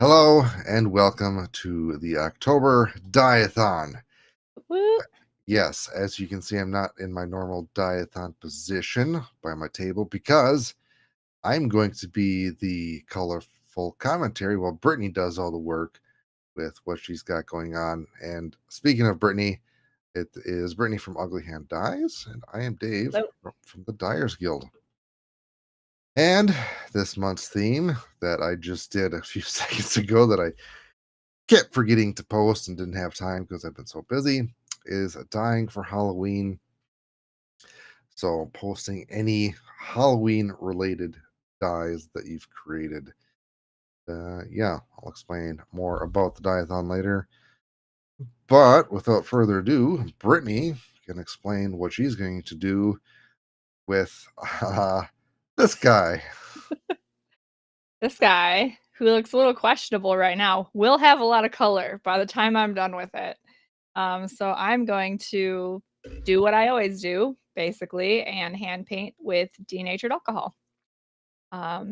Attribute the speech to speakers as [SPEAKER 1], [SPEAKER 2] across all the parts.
[SPEAKER 1] Hello and welcome to the October Dye-a-Thon.
[SPEAKER 2] Woo.
[SPEAKER 1] Yes, as you can see, I'm not in my normal Dye-a-Thon position by my table because I'm going to be the colorful commentary while Brittany does all the work with what she's got going on. And speaking of Brittany, it is Brittany from Ugly Hand Dyes, and I am Dave
[SPEAKER 2] Hello.
[SPEAKER 1] from the Dyers Guild. And this month's theme that I just did a few seconds ago that I kept forgetting to post and didn't have time because I've been so busy is dyeing for Halloween. So posting any Halloween related dyes that you've created. Yeah, I'll explain more about the dye-a-thon later. But without further ado, Brittany can explain what she's going to do with this guy.
[SPEAKER 2] This guy, who looks a little questionable right now, will have a lot of color by the time I'm done with it. So I'm going to do what I always do, basically, and hand paint with denatured alcohol. Yeah.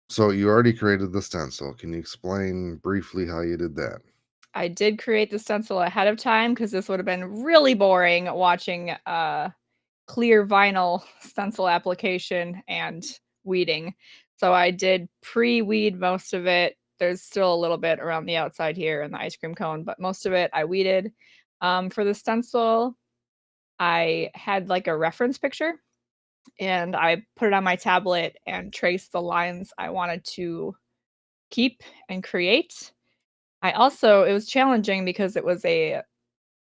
[SPEAKER 1] So you already created the stencil. Can you explain briefly how you did that?
[SPEAKER 2] I did create the stencil ahead of time because this would have been really boring watching clear vinyl stencil application and weeding. So I did pre-weed most of it. There's still a little bit around the outside here in the ice cream cone, but most of it I weeded. For the stencil, I had like a reference picture and I put it on my tablet and traced the lines I wanted to keep and create. It was challenging because it was a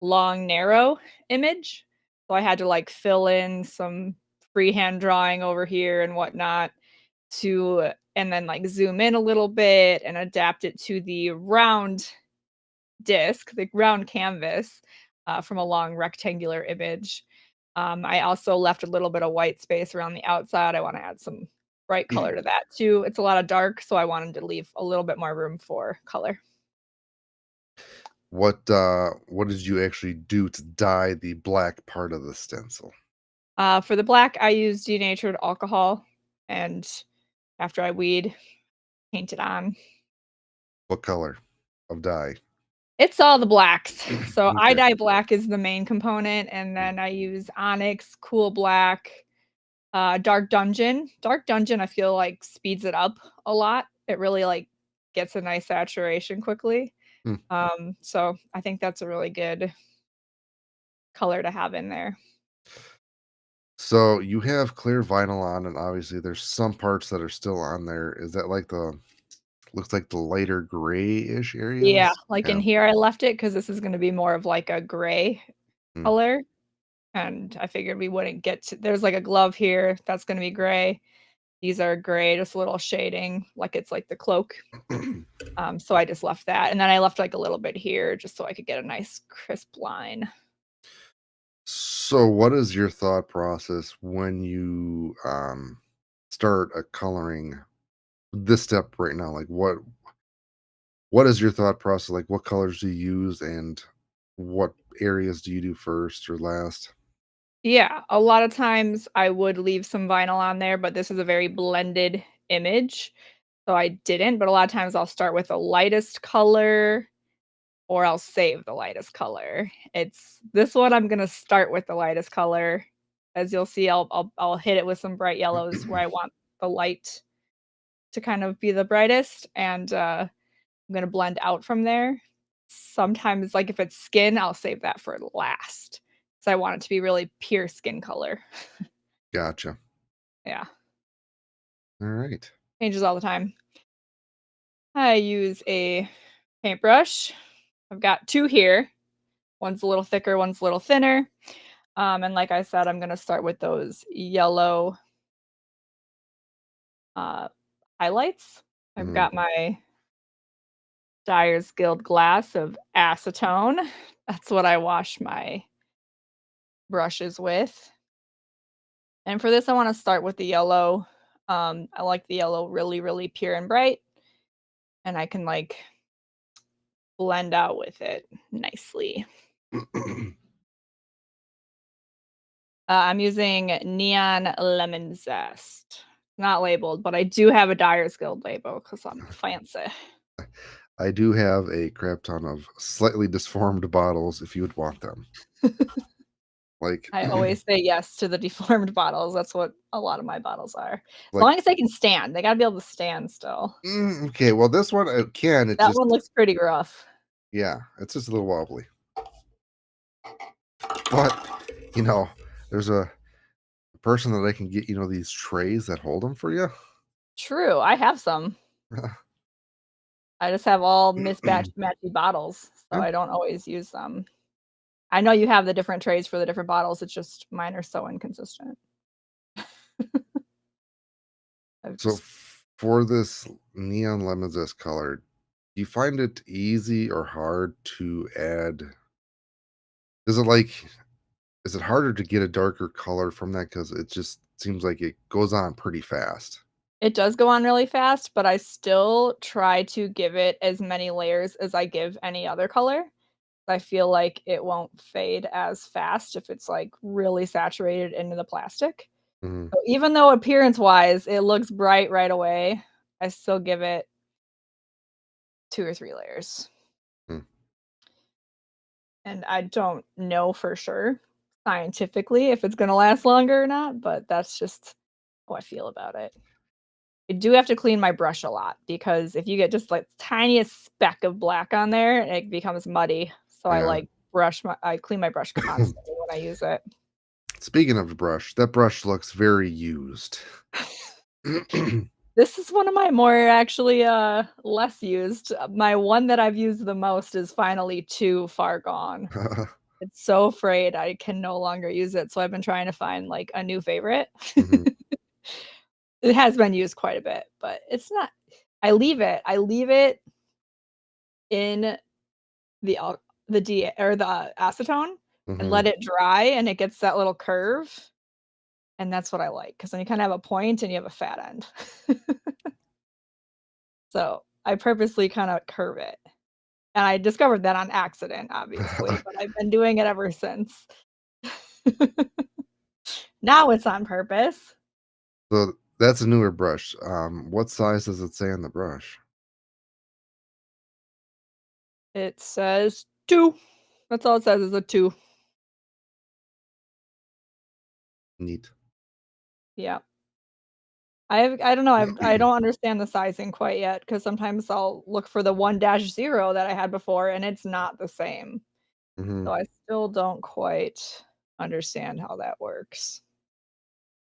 [SPEAKER 2] long, narrow image. So I had to like fill in some freehand drawing over here and whatnot and then like zoom in a little bit and adapt it to the round disc, the round canvas from a long rectangular image. I also left a little bit of white space around the outside. I want to add some bright color to that too. It's a lot of dark, so I wanted to leave a little bit more room for color.
[SPEAKER 1] What did you actually do to dye the black part of the stencil?
[SPEAKER 2] For the black, I used denatured alcohol, and after I weed, paint it on.
[SPEAKER 1] What color of dye?
[SPEAKER 2] It's all the blacks. So I
[SPEAKER 1] Okay.
[SPEAKER 2] dye black is the main component, and then I use onyx, cool black, dark dungeon. Dark dungeon, I feel like speeds it up a lot. It really like gets a nice saturation quickly.
[SPEAKER 1] Hmm.
[SPEAKER 2] So I think that's a really good color to have in there.
[SPEAKER 1] So you have clear vinyl on, and obviously there's some parts that are still on there. Is that like the looks like the lighter grayish
[SPEAKER 2] Yeah,
[SPEAKER 1] areas?
[SPEAKER 2] like in
[SPEAKER 1] Yeah.
[SPEAKER 2] here I left it because this is gonna be more of like a gray
[SPEAKER 1] Hmm.
[SPEAKER 2] color. And I figured we wouldn't get to there's like a glove here that's gonna be gray. These are gray, just a little shading, like it's like the cloak. So I just left that, and then I left like a little bit here just so I could get a nice crisp line.
[SPEAKER 1] So what is your thought process when you start a coloring this step right now? Like what is your thought process? Like what colors do you use and what areas do you do first or last?
[SPEAKER 2] Yeah, a lot of times I would leave some vinyl on there, but this is a very blended image, so I didn't, but a lot of times I'll start with the lightest color or I'll save the lightest color. It's this one I'm gonna start with the lightest color. As you'll see, I'll hit it with some bright yellows where I want the light to kind of be the brightest, and, I'm gonna blend out from there. Sometimes, like, if it's skin, I'll save that for last, so I want it to be really pure skin color.
[SPEAKER 1] Gotcha.
[SPEAKER 2] Yeah,
[SPEAKER 1] All right.
[SPEAKER 2] changes all the time. I use a paintbrush. I've got 2 here. One's a little thicker, one's a little thinner. And like I said, I'm gonna start with those yellow, uh, highlights. I've
[SPEAKER 1] Mhm.
[SPEAKER 2] got my Dyer's Guild glass of acetone. That's what I wash my brushes with. And for this, I wanna start with the yellow. I like the yellow really, really pure and bright, and I can, like, blend out with it nicely. I'm using Neon Lemon Zest. not labeled, but I do have a Dyer's Guild label because I'm fancy.
[SPEAKER 1] I do have a crap ton of slightly disformed bottles if you would want them. Like,
[SPEAKER 2] I always say yes to the deformed bottles. That's what a lot of my bottles are. As
[SPEAKER 1] like
[SPEAKER 2] long as they can stand. They gotta be able to stand still.
[SPEAKER 1] okay, well, this one it can. It
[SPEAKER 2] That one
[SPEAKER 1] just
[SPEAKER 2] looks pretty rough.
[SPEAKER 1] yeah, it's just a little wobbly. But you know, there's a person that I can get these trays that hold them for you.
[SPEAKER 2] True, I have some. I just have all mismatched matchy bottles, so
[SPEAKER 1] Yeah.
[SPEAKER 2] I don't always use them. I know you have the different trays for the different bottles, it's just mine are so inconsistent. I've
[SPEAKER 1] So
[SPEAKER 2] just
[SPEAKER 1] for this neon lemon zest color, do you find it easy or hard to add? Is it like is it harder to get a darker color from that? Because it just seems like it goes on pretty fast.
[SPEAKER 2] It does go on really fast, but I still try to give it as many layers as I give any other color. I feel like it won't fade as fast if it's, like, really saturated into the plastic.
[SPEAKER 1] Mhm.
[SPEAKER 2] So even though appearance-wise, it looks bright right away, I still give it 2 or 3 layers.
[SPEAKER 1] Mm.
[SPEAKER 2] And I don't know for sure scientifically if it's gonna last longer or not, but that's just how I feel about it. I do have to clean my brush a lot because if you get just, like, tiniest speck of black on there, it becomes muddy. So I,
[SPEAKER 1] Yeah.
[SPEAKER 2] like, I clean my brush constantly when I use it.
[SPEAKER 1] Speaking of the brush, that brush looks very used.
[SPEAKER 2] This is one of my more actually, less used. My one that I've used the most is finally too far gone. It's so afraid I can no longer use it, so I've been trying to find, like, a new favorite.
[SPEAKER 1] Mhm.
[SPEAKER 2] It has been used quite a bit, but it's not I leave it in the D or the acetone and
[SPEAKER 1] Mhm.
[SPEAKER 2] let it dry, and it gets that little curve, and that's what I like because then you kinda have a point and you have a fat end. So, I purposely kinda curve it, and I discovered that on accident, obviously, but I've been doing it ever since. Now it's on purpose.
[SPEAKER 1] So that's a newer brush. What size does it say on the brush?
[SPEAKER 2] It says 2. That's all it says is a 2.
[SPEAKER 1] Neat.
[SPEAKER 2] Yeah. I don't know, I don't understand the sizing quite yet because sometimes I'll look for the 1-0 that I had before, and it's not the same.
[SPEAKER 1] Mhm.
[SPEAKER 2] So I still don't quite understand how that works,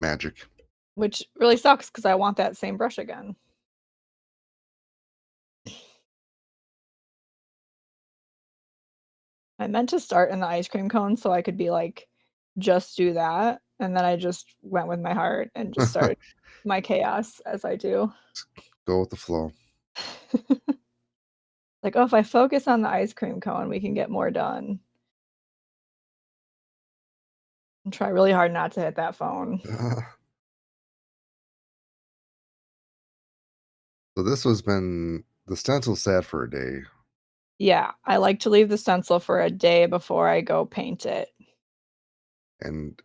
[SPEAKER 1] Magic.
[SPEAKER 2] which really sucks because I want that same brush again. I meant to start in the ice cream cone so I could be like, just do that, and then I just went with my heart and just started my chaos as I do.
[SPEAKER 1] Go with the flow.
[SPEAKER 2] Like, "Oh, if I focus on the ice cream cone, we can get more done." And try really hard not to hit that phone.
[SPEAKER 1] So this has been the stencil sat for a day,
[SPEAKER 2] Yeah, I like to leave the stencil for a day before I go paint it.
[SPEAKER 1] and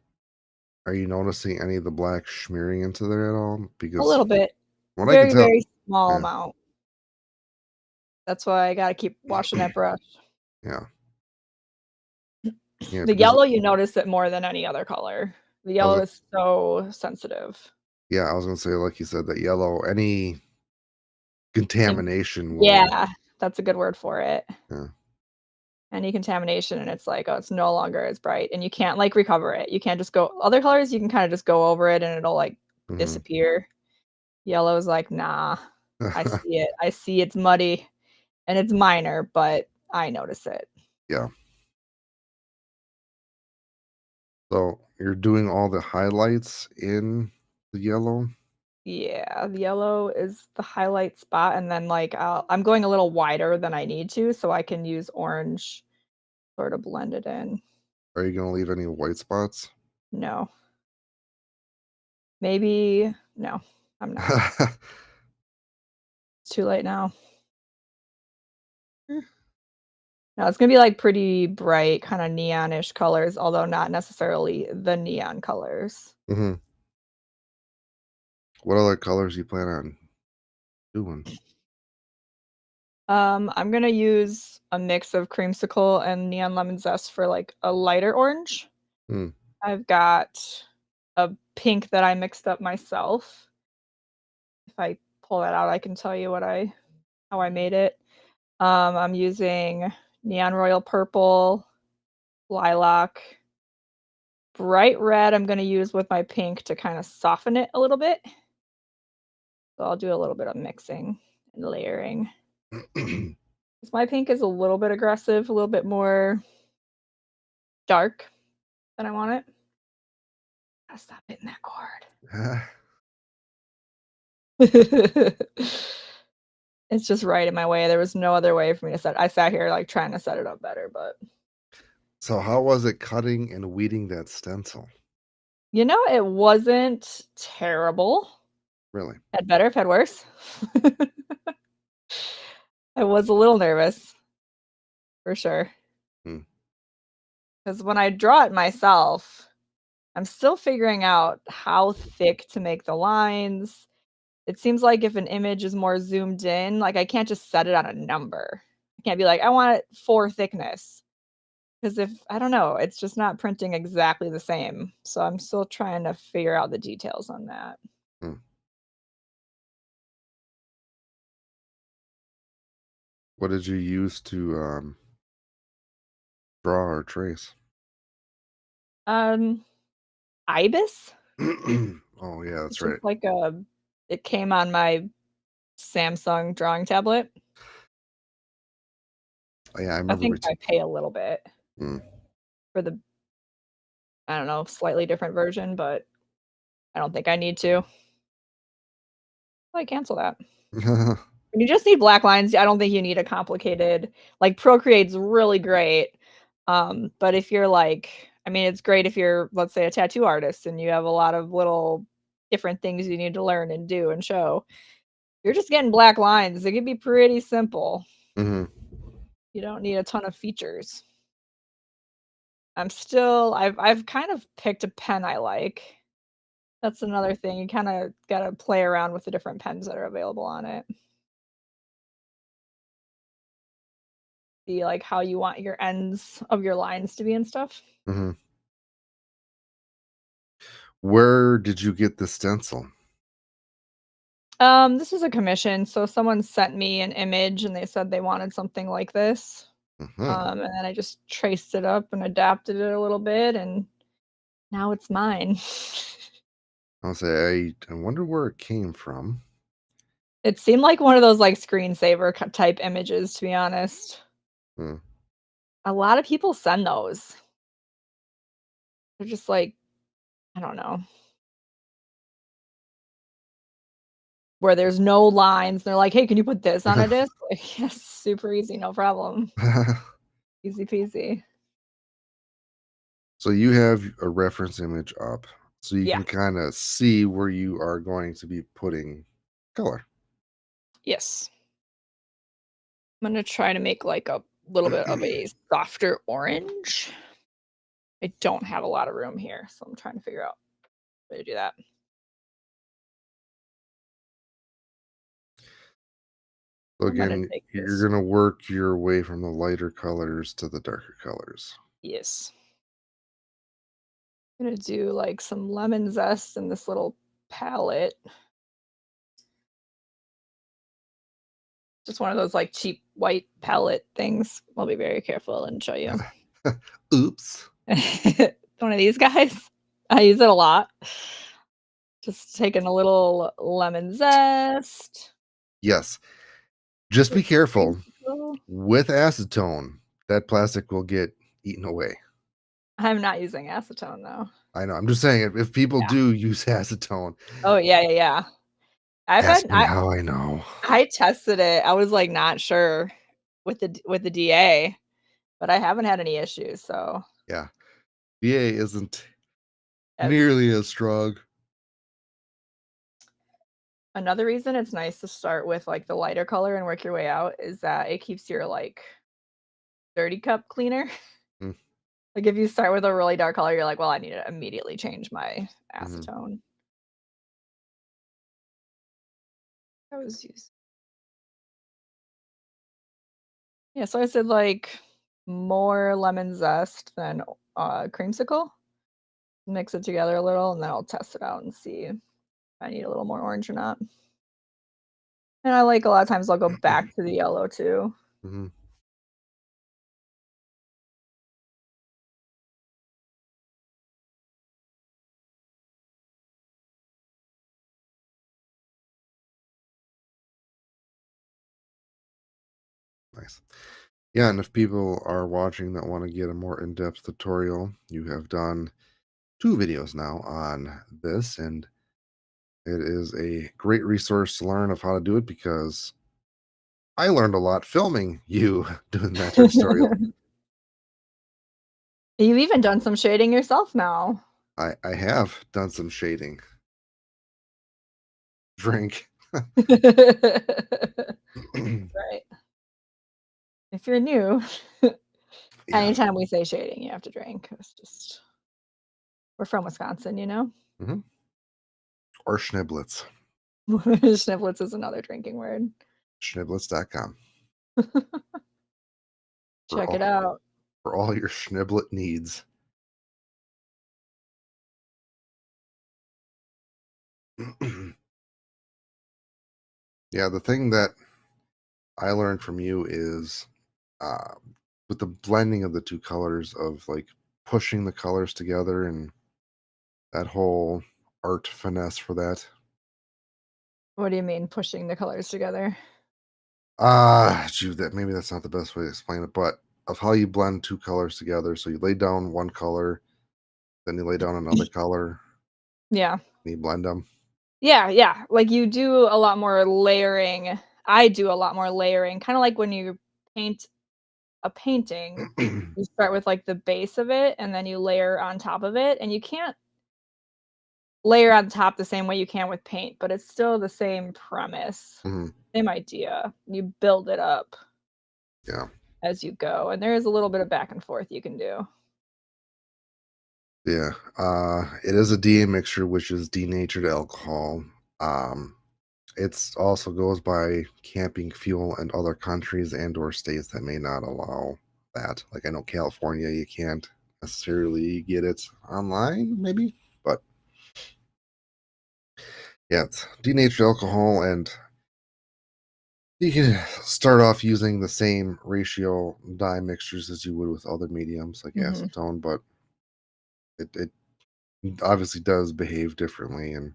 [SPEAKER 1] are you noticing any of the black smearing into there at all?
[SPEAKER 2] A
[SPEAKER 1] Because
[SPEAKER 2] little bit.
[SPEAKER 1] what I can
[SPEAKER 2] Very,
[SPEAKER 1] tell,
[SPEAKER 2] very small
[SPEAKER 1] yeah,
[SPEAKER 2] amount. That's why I gotta keep washing that brush.
[SPEAKER 1] yeah, yeah,
[SPEAKER 2] The
[SPEAKER 1] because
[SPEAKER 2] yellow, you notice it more than any other color. The
[SPEAKER 1] I was,
[SPEAKER 2] yellow is so sensitive.
[SPEAKER 1] yeah, I was gonna say, like you said, that yellow, any
[SPEAKER 2] And
[SPEAKER 1] contamination will,
[SPEAKER 2] yeah, that's a good word for it.
[SPEAKER 1] yeah,
[SPEAKER 2] Any contamination, and it's like, oh, it's no longer as bright, and you can't, like, recover it. You can't just go other colors, you can kinda just go over it, and it'll, like,
[SPEAKER 1] mhm.
[SPEAKER 2] disappear. Yellow's like, "Nah, I see it. I see it's muddy, and it's minor, but I notice it."
[SPEAKER 1] Yeah. So you're doing all the highlights in the yellow.
[SPEAKER 2] Yeah, the yellow is the highlight spot, and then, like, I'm going a little wider than I need to, so I can use orange, sort of blend it in.
[SPEAKER 1] Are you gonna leave any white spots?
[SPEAKER 2] No. Maybe no, I'm not. It's too late now. No, it's gonna be, like, pretty bright, kinda neonish colors, although not necessarily the neon colors.
[SPEAKER 1] Mhm. What other colors you plan on doing?
[SPEAKER 2] I'm gonna use a mix of creamsicle and neon lemon zest for like a lighter orange.
[SPEAKER 1] Hmm.
[SPEAKER 2] I've got a pink that I mixed up myself. If I pull that out, I can tell you how I made it. I'm using neon royal purple, lilac, bright red I'm gonna use with my pink to kinda soften it a little bit. So I'll do a little bit of mixing and layering. 'Cause my pink is a little bit aggressive, a little bit more dark than I want it. Gotta stop hitting that cord. It's just right in my way, there was no other way for me to set I sat here, like, trying to set it up better, but
[SPEAKER 1] So how was it cutting and weeding that stencil?
[SPEAKER 2] it wasn't terrible.
[SPEAKER 1] Really?
[SPEAKER 2] Had better, had worse. I was a little nervous, for sure.
[SPEAKER 1] Hmm.
[SPEAKER 2] 'Cause when I draw it myself, I'm still figuring out how thick to make the lines. It seems like if an image is more zoomed in, like, I can't just set it on a number. I can't be like, "I want it 4 thickness," 'cause if I don't know, it's just not printing exactly the same. So I'm still trying to figure out the details on that.
[SPEAKER 1] Hmm. What did you use to draw or trace?
[SPEAKER 2] Um, Ibis?
[SPEAKER 1] Oh yeah,
[SPEAKER 2] It's
[SPEAKER 1] that's
[SPEAKER 2] just
[SPEAKER 1] right.
[SPEAKER 2] like it came on my Samsung drawing tablet.
[SPEAKER 1] Oh, yeah, I
[SPEAKER 2] I
[SPEAKER 1] remember
[SPEAKER 2] think I pay a little bit
[SPEAKER 1] mm.
[SPEAKER 2] for the, I don't know, slightly different version, but I don't think I need to. I cancel that. When you just need black lines, I don't think you need a complicated like, Procreate's really great, but if you're like I mean, it's great if you're, let's say, a tattoo artist and you have a lot of little different things you need to learn and do and show. You're just getting black lines, it can be pretty simple.
[SPEAKER 1] Mhm.
[SPEAKER 2] You don't need a ton of features. I've kind of picked a pen I like. That's another thing, you kinda gotta play around with the different pens that are available on it. See, like, how you want your ends of your lines to be and stuff.
[SPEAKER 1] Mhm. Where did you get the stencil?
[SPEAKER 2] This is a commission, so someone sent me an image and they said they wanted something like this.
[SPEAKER 1] Mhm.
[SPEAKER 2] And then I just traced it up and adapted it a little bit, and now it's mine.
[SPEAKER 1] I'll say I wonder where it came from.
[SPEAKER 2] It seemed like one of those, like, screensaver type images, to be honest.
[SPEAKER 1] Hmm.
[SPEAKER 2] A lot of people send those. They're just like, I don't know, where there's no lines. They're like, "Hey, can you put this on a disc?" Like, yes, super easy, no problem. Easy peasy.
[SPEAKER 1] So you have a reference image up, so you
[SPEAKER 2] Yeah.
[SPEAKER 1] can kind of see where you are going to be putting color.
[SPEAKER 2] Yes. I'm gonna try to make, like, a little bit of a softer orange. I don't have a lot of room here, so I'm trying to figure out a way to do that.
[SPEAKER 1] So
[SPEAKER 2] I'm gonna
[SPEAKER 1] again,
[SPEAKER 2] take
[SPEAKER 1] you're
[SPEAKER 2] this.
[SPEAKER 1] going to work your way from the lighter colors to the darker colors.
[SPEAKER 2] Yes. I'm gonna do, like, some lemon zest in this little palette. Just one of those, like, cheap white palette things. I'll be very careful and show you.
[SPEAKER 1] Oops.
[SPEAKER 2] One of these guys. I use it a lot. Just taking a little lemon zest
[SPEAKER 1] Yes. Just be
[SPEAKER 2] with
[SPEAKER 1] careful
[SPEAKER 2] creamsicle.
[SPEAKER 1] with acetone. That plastic will get eaten away.
[SPEAKER 2] I'm not using acetone, though.
[SPEAKER 1] I know. I'm just saying if people
[SPEAKER 2] Yeah.
[SPEAKER 1] do use acetone,
[SPEAKER 2] Oh, yeah, yeah, yeah. I've had
[SPEAKER 1] ask me how I know.
[SPEAKER 2] I tested it. I was, like, not sure with the DA, but I haven't had any issues, so
[SPEAKER 1] Yeah. VA isn't
[SPEAKER 2] as
[SPEAKER 1] nearly as strong.
[SPEAKER 2] another reason it's nice to start with, like, the lighter color and work your way out is that it keeps your, like, dirty cup cleaner.
[SPEAKER 1] Mm,
[SPEAKER 2] Like, if you start with a really dark color, you're like, "Well, I need to immediately change my
[SPEAKER 1] mhm.
[SPEAKER 2] acetone." I was using. Yeah, so I said like more lemon zest than creamsicle. Mix it together a little, and then I'll test it out and see if I need a little more orange or not. And I like a lot of times I'll go back to the yellow too.
[SPEAKER 1] Hmm. Nice. Yeah, and if people are watching that want to get a more in-depth tutorial, you have done 2 videos now on this, and it is a great resource to learn of how to do it because I learned a lot filming you doing that tutorial.
[SPEAKER 2] You've even done some shading yourself now.
[SPEAKER 1] I have done some shading. Drink.
[SPEAKER 2] Right. If you're new,
[SPEAKER 1] Yeah.
[SPEAKER 2] anytime we say shading, you have to drink. It's just we're from Wisconsin, you know?
[SPEAKER 1] Hmm. Or schniblets.
[SPEAKER 2] Schniblets is another drinking word.
[SPEAKER 1] Schniblets.com for
[SPEAKER 2] Check it
[SPEAKER 1] all
[SPEAKER 2] out.
[SPEAKER 1] for all your schniblet needs. Yeah, the thing that I learned from you is uh, with the blending of the 2 colors of like pushing the colors together and that whole art finesse for that.
[SPEAKER 2] What do you mean pushing the colors together?
[SPEAKER 1] Gee, that maybe that's not the best way to explain it, but of how you blend 2 colors together. So you lay down one color, then you lay down another color,
[SPEAKER 2] Yeah.
[SPEAKER 1] and you blend them.
[SPEAKER 2] Yeah, yeah. Like you do a lot more layering. I do a lot more layering, kind of like when you paint a painting, you start with like the base of it and then you layer on top of it. And you can't layer on top the same way you can with paint, but it's still the same premise,
[SPEAKER 1] Mhm.
[SPEAKER 2] same idea. You build it up
[SPEAKER 1] Yeah,
[SPEAKER 2] as you go. And there is a little bit of back and forth you can do.
[SPEAKER 1] yeah. It is a DA mixture, which is denatured alcohol. Um, it's also goes by camping fuel in other countries and/or states that may not allow that. Like I know California, you can't necessarily get it online, maybe, but yeah, it's denatured alcohol, and you can start off using the same ratio dye mixtures as you would with other mediums like
[SPEAKER 2] Mhm.
[SPEAKER 1] acetone, but it obviously does behave differently, and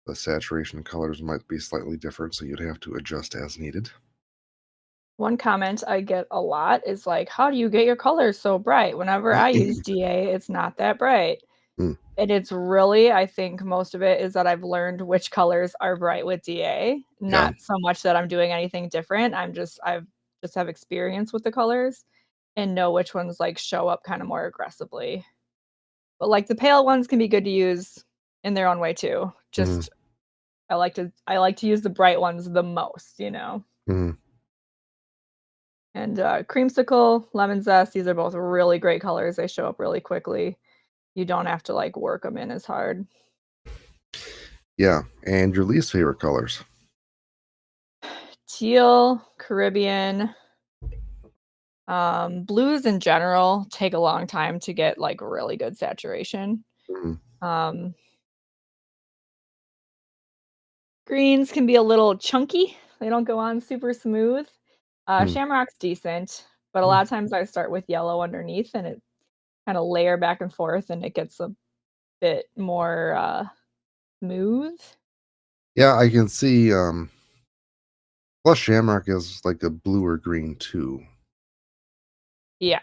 [SPEAKER 1] the saturation colors might be slightly different, so you'd have to adjust as needed.
[SPEAKER 2] One comment I get a lot is like, "How do you get your colors so bright?" Whenever I use DA, it's not that bright.
[SPEAKER 1] Mm,
[SPEAKER 2] And it's really I think most of it is that I've learned which colors are bright with DA,
[SPEAKER 1] yeah.
[SPEAKER 2] not so much that I'm doing anything different, I've just have experience with the colors and know which ones, like, show up kinda more aggressively. But, like, the pale ones can be good to use in their own way too.
[SPEAKER 1] Hmm.
[SPEAKER 2] Just I like to use the bright ones the most, you know?
[SPEAKER 1] Hmm.
[SPEAKER 2] And, creamsicle, lemon zest, these are both really great colors, they show up really quickly. You don't have to, like, work them in as hard.
[SPEAKER 1] Yeah, and your least favorite colors.
[SPEAKER 2] Teal, Caribbean, blues in general take a long time to get, like, really good saturation.
[SPEAKER 1] Mhm.
[SPEAKER 2] Um, greens can be a little chunky, they don't go on super smooth.
[SPEAKER 1] Mm,
[SPEAKER 2] Shamrock's decent, but a
[SPEAKER 1] mm.
[SPEAKER 2] lot of times I start with yellow underneath and it kinda layer back and forth and it gets a bit more, smooth.
[SPEAKER 1] Yeah, I can see. Plus, Shamrock is like a blue or green too.
[SPEAKER 2] Yeah,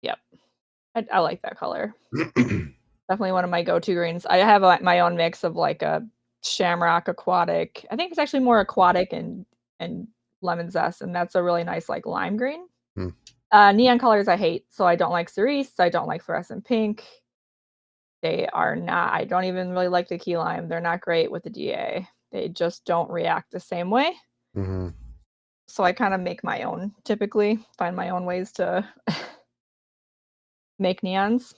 [SPEAKER 2] yep. I like that color. Definitely one of my go-to greens. I have, my own mix of, like, a shamrock, aquatic I think it's actually more aquatic and lemon zest, and that's a really nice, like, lime green.
[SPEAKER 1] Mm,
[SPEAKER 2] Neon colors I hate, so I don't like cerise, I don't like fluorescent pink. They are not I don't even really like the key lime, they're not great with the DA. They just don't react the same way,
[SPEAKER 1] mhm.
[SPEAKER 2] so I kinda make my own typically, find my own ways to make neons.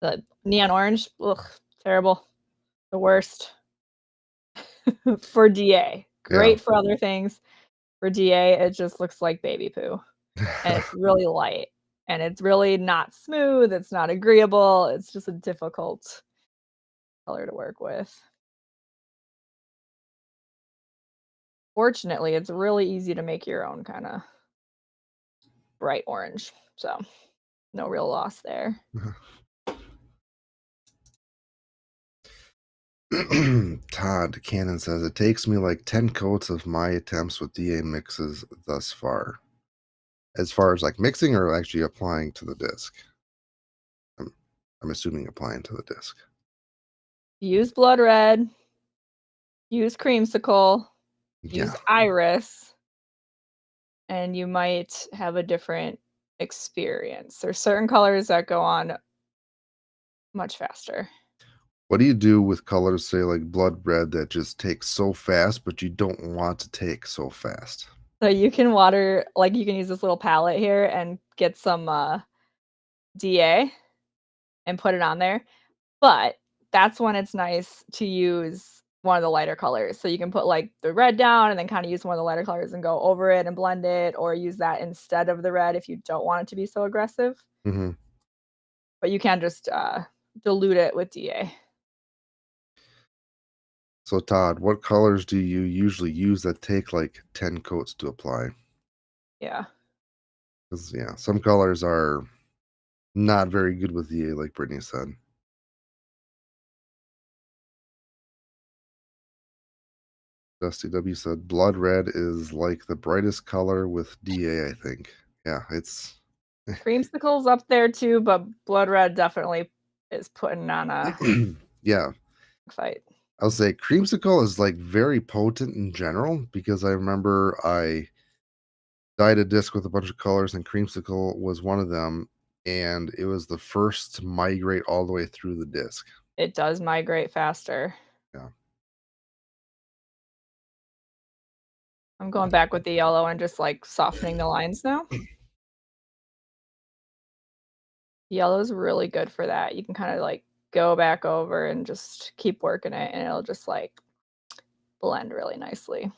[SPEAKER 2] The neon orange, ugh, terrible, the worst. for DA.
[SPEAKER 1] Yeah.
[SPEAKER 2] Great for other things. For DA, it just looks like baby poo, and it's really light, and it's really not smooth, it's not agreeable, it's just a difficult color to work with. Fortunately, it's really easy to make your own kinda bright orange, so no real loss there.
[SPEAKER 1] Todd Cannon says it takes me like 10 coats of my attempts with DA mixes thus far. As far as like mixing or actually applying to the disc. I'm, I'm assuming applying to the disc.
[SPEAKER 2] Use blood red, use creamsicle, use
[SPEAKER 1] Yeah.
[SPEAKER 2] iris, and you might have a different experience. There's certain colors that go on much faster.
[SPEAKER 1] What do you do with colors, say like blood red, that just takes so fast, but you don't want to take so fast?
[SPEAKER 2] So you can water like, you can use this little palette here and get some, DA and put it on there, but that's when it's nice to use one of the lighter colors. So you can put, like, the red down and then kinda use one of the lighter colors and go over it and blend it, or use that instead of the red if you don't want it to be so aggressive.
[SPEAKER 1] Hmm.
[SPEAKER 2] But you can just, dilute it with DA.
[SPEAKER 1] So, Todd, what colors do you usually use that take like 10 coats to apply?
[SPEAKER 2] Yeah.
[SPEAKER 1] Because, yeah, some colors are not very good with DA, like Brittany said. Dusty W said blood red is like the brightest color with DA, I think. Yeah, it's
[SPEAKER 2] Creamsicle's up there too, but blood red definitely is putting on a
[SPEAKER 1] yeah.
[SPEAKER 2] fight.
[SPEAKER 1] I'll say creamsicle is like very potent in general because I remember I dyed a disc with a bunch of colors and creamsicle was one of them, and it was the first to migrate all the way through the disc.
[SPEAKER 2] It does migrate faster.
[SPEAKER 1] Yeah.
[SPEAKER 2] I'm going back with the yellow and just, like, softening the lines now. Yellow's really good for that. You can kinda, like, go back over and just keep working it, and it'll just, like, blend really nicely.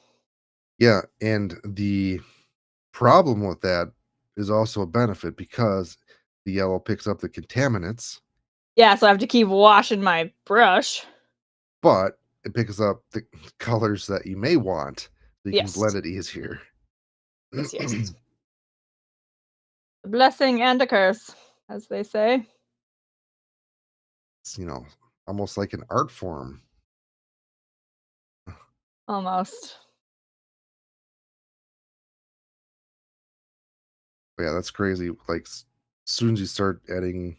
[SPEAKER 1] Yeah, and the problem with that is also a benefit because the yellow picks up the contaminants,
[SPEAKER 2] Yeah, so I have to keep washing my brush.
[SPEAKER 1] but it picks up the colors that you may want, so you can
[SPEAKER 2] Yes.
[SPEAKER 1] blend it easier.
[SPEAKER 2] Yes, yes. A blessing and a curse, as they say.
[SPEAKER 1] It's, almost like an art form.
[SPEAKER 2] Almost.
[SPEAKER 1] But yeah, that's crazy. Like, as soon as you start adding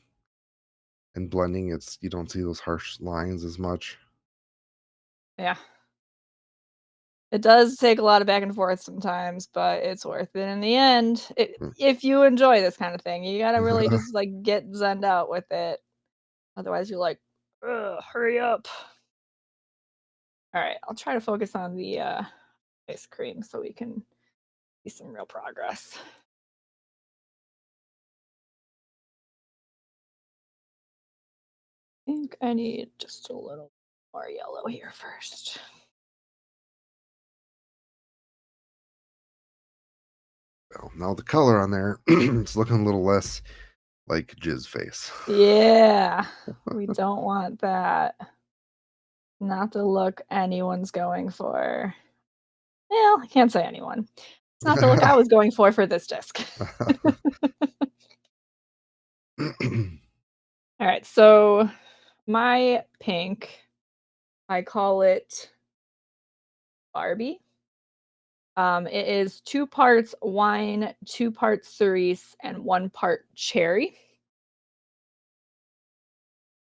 [SPEAKER 1] and blending, you don't see those harsh lines as much.
[SPEAKER 2] Yeah. It does take a lot of back and forth sometimes, but it's worth it in the end. If you enjoy this kind of thing, you gotta really
[SPEAKER 1] Mm.
[SPEAKER 2] just, like, get zenned out with it. Otherwise, you're like, "Ugh, hurry up." Alright, I'll try to focus on the, ice cream so we can see some real progress. I think I need just a little more yellow here first.
[SPEAKER 1] Well, now the color on there, it's looking a little less like Jizz face.
[SPEAKER 2] Yeah, we don't want that. Not the look anyone's going for. Well, I can't say anyone. It's not the look I was going for this disc. Alright, so my pink, I call it Barbie. It is 2 parts wine, 2 parts cerise, and 1 part cherry.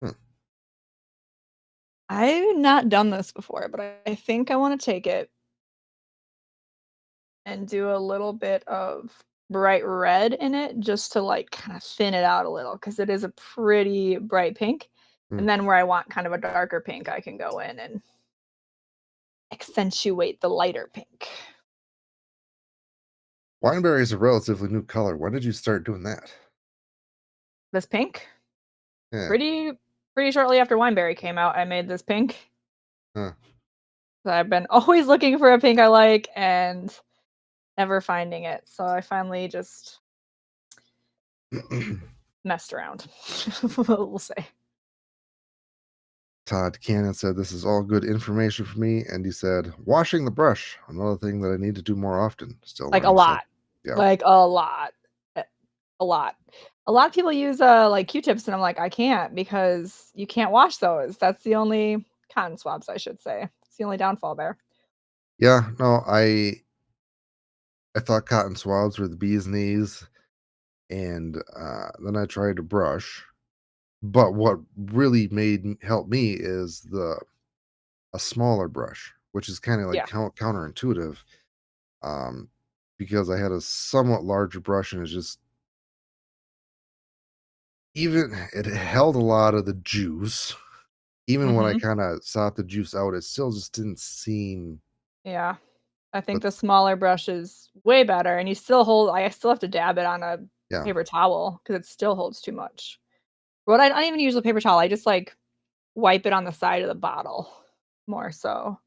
[SPEAKER 1] Hmm.
[SPEAKER 2] I've not done this before, but I think I wanna take it and do a little bit of bright red in it just to, like, kinda thin it out a little because it is a pretty bright pink,
[SPEAKER 1] Hmm.
[SPEAKER 2] and then where I want kind of a darker pink, I can go in and accentuate the lighter pink.
[SPEAKER 1] Wineberry is a relatively new color. When did you start doing that?
[SPEAKER 2] This pink?
[SPEAKER 1] Yeah.
[SPEAKER 2] Pretty shortly after Wineberry came out, I made this pink.
[SPEAKER 1] Huh.
[SPEAKER 2] I've been always looking for a pink I like and never finding it. So I finally just messed around. We'll say.
[SPEAKER 1] Todd Cannon said, "This is all good information for me." And he said, "Washing the brush, another thing that I need to do more often. Still
[SPEAKER 2] Like a
[SPEAKER 1] learning." So,
[SPEAKER 2] lot.
[SPEAKER 1] yeah.
[SPEAKER 2] Like a lot. Eh, a lot. A lot of people use like Q-tips and I'm like, I can't because you can't wash those. That's the only cotton swabs, I should say. It's the only downfall there.
[SPEAKER 1] Yeah, no, I thought cotton swabs were the bee's knees, and then I tried to brush. But what really help me is a smaller brush, which is kind of like
[SPEAKER 2] Yeah.
[SPEAKER 1] counterintuitive, um, because I had a somewhat larger brush and it's just even it held a lot of the juice. Even when I
[SPEAKER 2] Mhm.
[SPEAKER 1] kind of sought the juice out, it still just didn't seem.
[SPEAKER 2] Yeah. I think
[SPEAKER 1] But
[SPEAKER 2] the smaller brush is way better, and you still hold I still have to dab it on a
[SPEAKER 1] yeah,
[SPEAKER 2] paper towel because it still holds too much. But I don't even use a paper towel, I just, like, wipe it on the side of the bottle more so.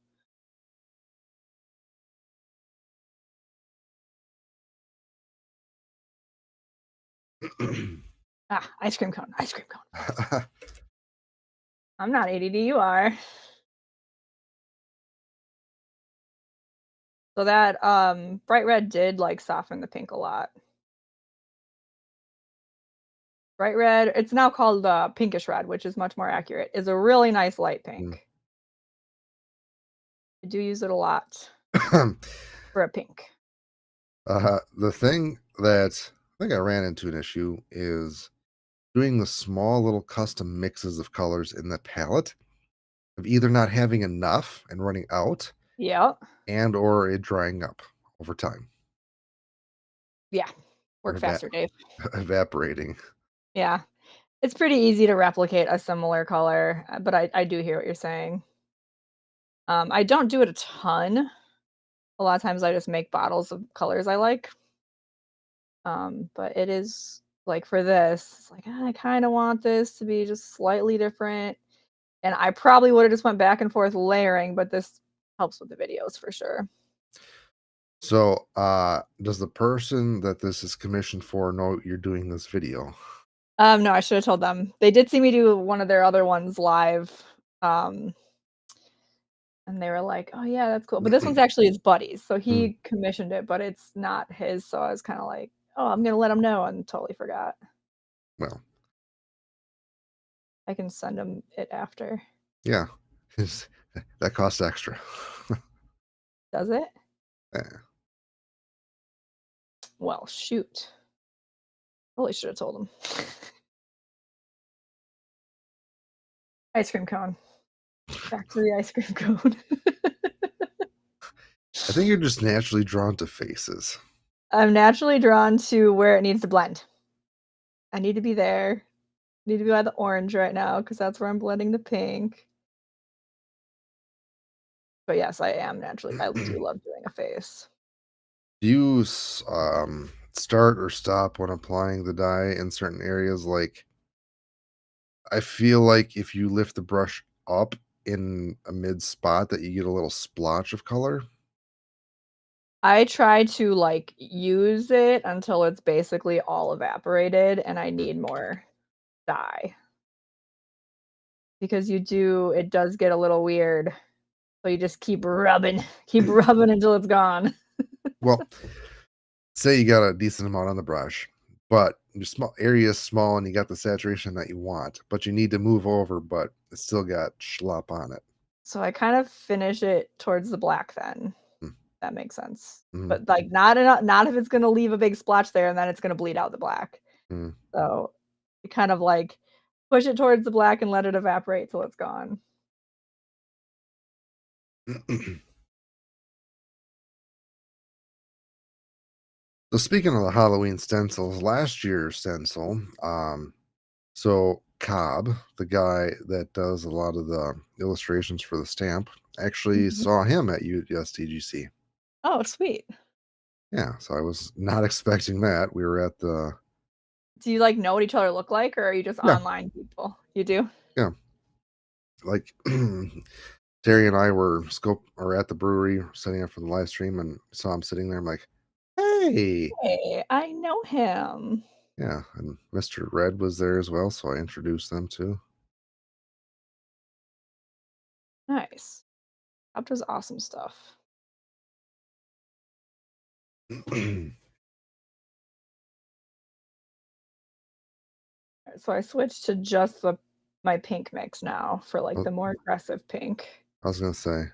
[SPEAKER 2] Ah, ice cream cone, ice cream cone. I'm not ADD, you are. So that, bright red did, like, soften the pink a lot. Bright red it's now called, pinkish red, which is much more accurate, is a really nice light
[SPEAKER 1] Mm.
[SPEAKER 2] pink. I do use it a lot for a pink.
[SPEAKER 1] The thing that I think I ran into an issue is doing the small little custom mixes of colors in the palette of either not having enough and running out
[SPEAKER 2] Yep.
[SPEAKER 1] and or it drying up over time
[SPEAKER 2] Yeah.
[SPEAKER 1] or
[SPEAKER 2] Work faster, Dave.
[SPEAKER 1] evaporating.
[SPEAKER 2] Yeah. It's pretty easy to replicate a similar color, but I do hear what you're saying. I don't do it a ton. A lot of times I just make bottles of colors I like. But it is like for this, it's like, "Ah, I kinda want this to be just slightly different." And I probably would've just went back and forth layering, but this helps with the videos for sure.
[SPEAKER 1] So, does the person that this is commissioned for know you're doing this video?
[SPEAKER 2] No, I should have told them. They did see me do one of their other ones live, um, and they were like, "Oh, yeah, that's cool." But this one's actually his buddy's, so
[SPEAKER 1] Mm,
[SPEAKER 2] he commissioned it, but it's not his, so I was kinda like, "Oh, I'm gonna let him know," and totally forgot.
[SPEAKER 1] well,
[SPEAKER 2] I can send him it after.
[SPEAKER 1] yeah, it's- that costs extra.
[SPEAKER 2] Does it?
[SPEAKER 1] Yeah.
[SPEAKER 2] Well, shoot. Really should have told him. Ice cream cone. Back to the ice cream cone.
[SPEAKER 1] I think you're just naturally drawn to faces.
[SPEAKER 2] I'm naturally drawn to where it needs to blend. I need to be there. Need to be by the orange right now because that's where I'm blending the pink. But yes, I am naturally I do love doing a face.
[SPEAKER 1] Do you start or stop when applying the dye in certain areas? Like, I feel like if you lift the brush up in a mid spot, that you get a little splotch of color.
[SPEAKER 2] I try to, like, use it until it's basically all evaporated and I need more dye because it does get a little weird. So you just keep rubbing, keep rubbing until it's gone.
[SPEAKER 1] Well, say you got a decent amount on the brush, but your small area is small and you got the saturation that you want, but you need to move over, but it's still got schlop on it.
[SPEAKER 2] So I kind of finish it towards the black then.
[SPEAKER 1] Mm,
[SPEAKER 2] That makes sense.
[SPEAKER 1] mm,
[SPEAKER 2] But, like, not enough not if it's gonna leave a big splotch there and then it's gonna bleed out the black.
[SPEAKER 1] mm.
[SPEAKER 2] So, you kind of, like, push it towards the black and let it evaporate till it's gone.
[SPEAKER 1] So speaking of the Halloween stencils, last year's stencil, so Cobb, the guy that does a lot of the illustrations for the stamp, actually
[SPEAKER 2] Mhm.
[SPEAKER 1] saw him at USDGC.
[SPEAKER 2] Oh, sweet.
[SPEAKER 1] Yeah, so I was not expecting that. We were at the
[SPEAKER 2] Do you, like, know what each other look like, or are you just
[SPEAKER 1] yeah,
[SPEAKER 2] online people? You do?
[SPEAKER 1] yeah, like Terry and I were at the brewery setting up for the live stream and saw him sitting there. I'm like, hey,
[SPEAKER 2] Hey, I know him.
[SPEAKER 1] yeah. And Mr. Red was there as well, so I introduced them too.
[SPEAKER 2] Nice. That does awesome stuff. Alright, so I switched to just my pink mix now for, like,
[SPEAKER 1] I
[SPEAKER 2] the more aggressive pink,
[SPEAKER 1] I was gonna say,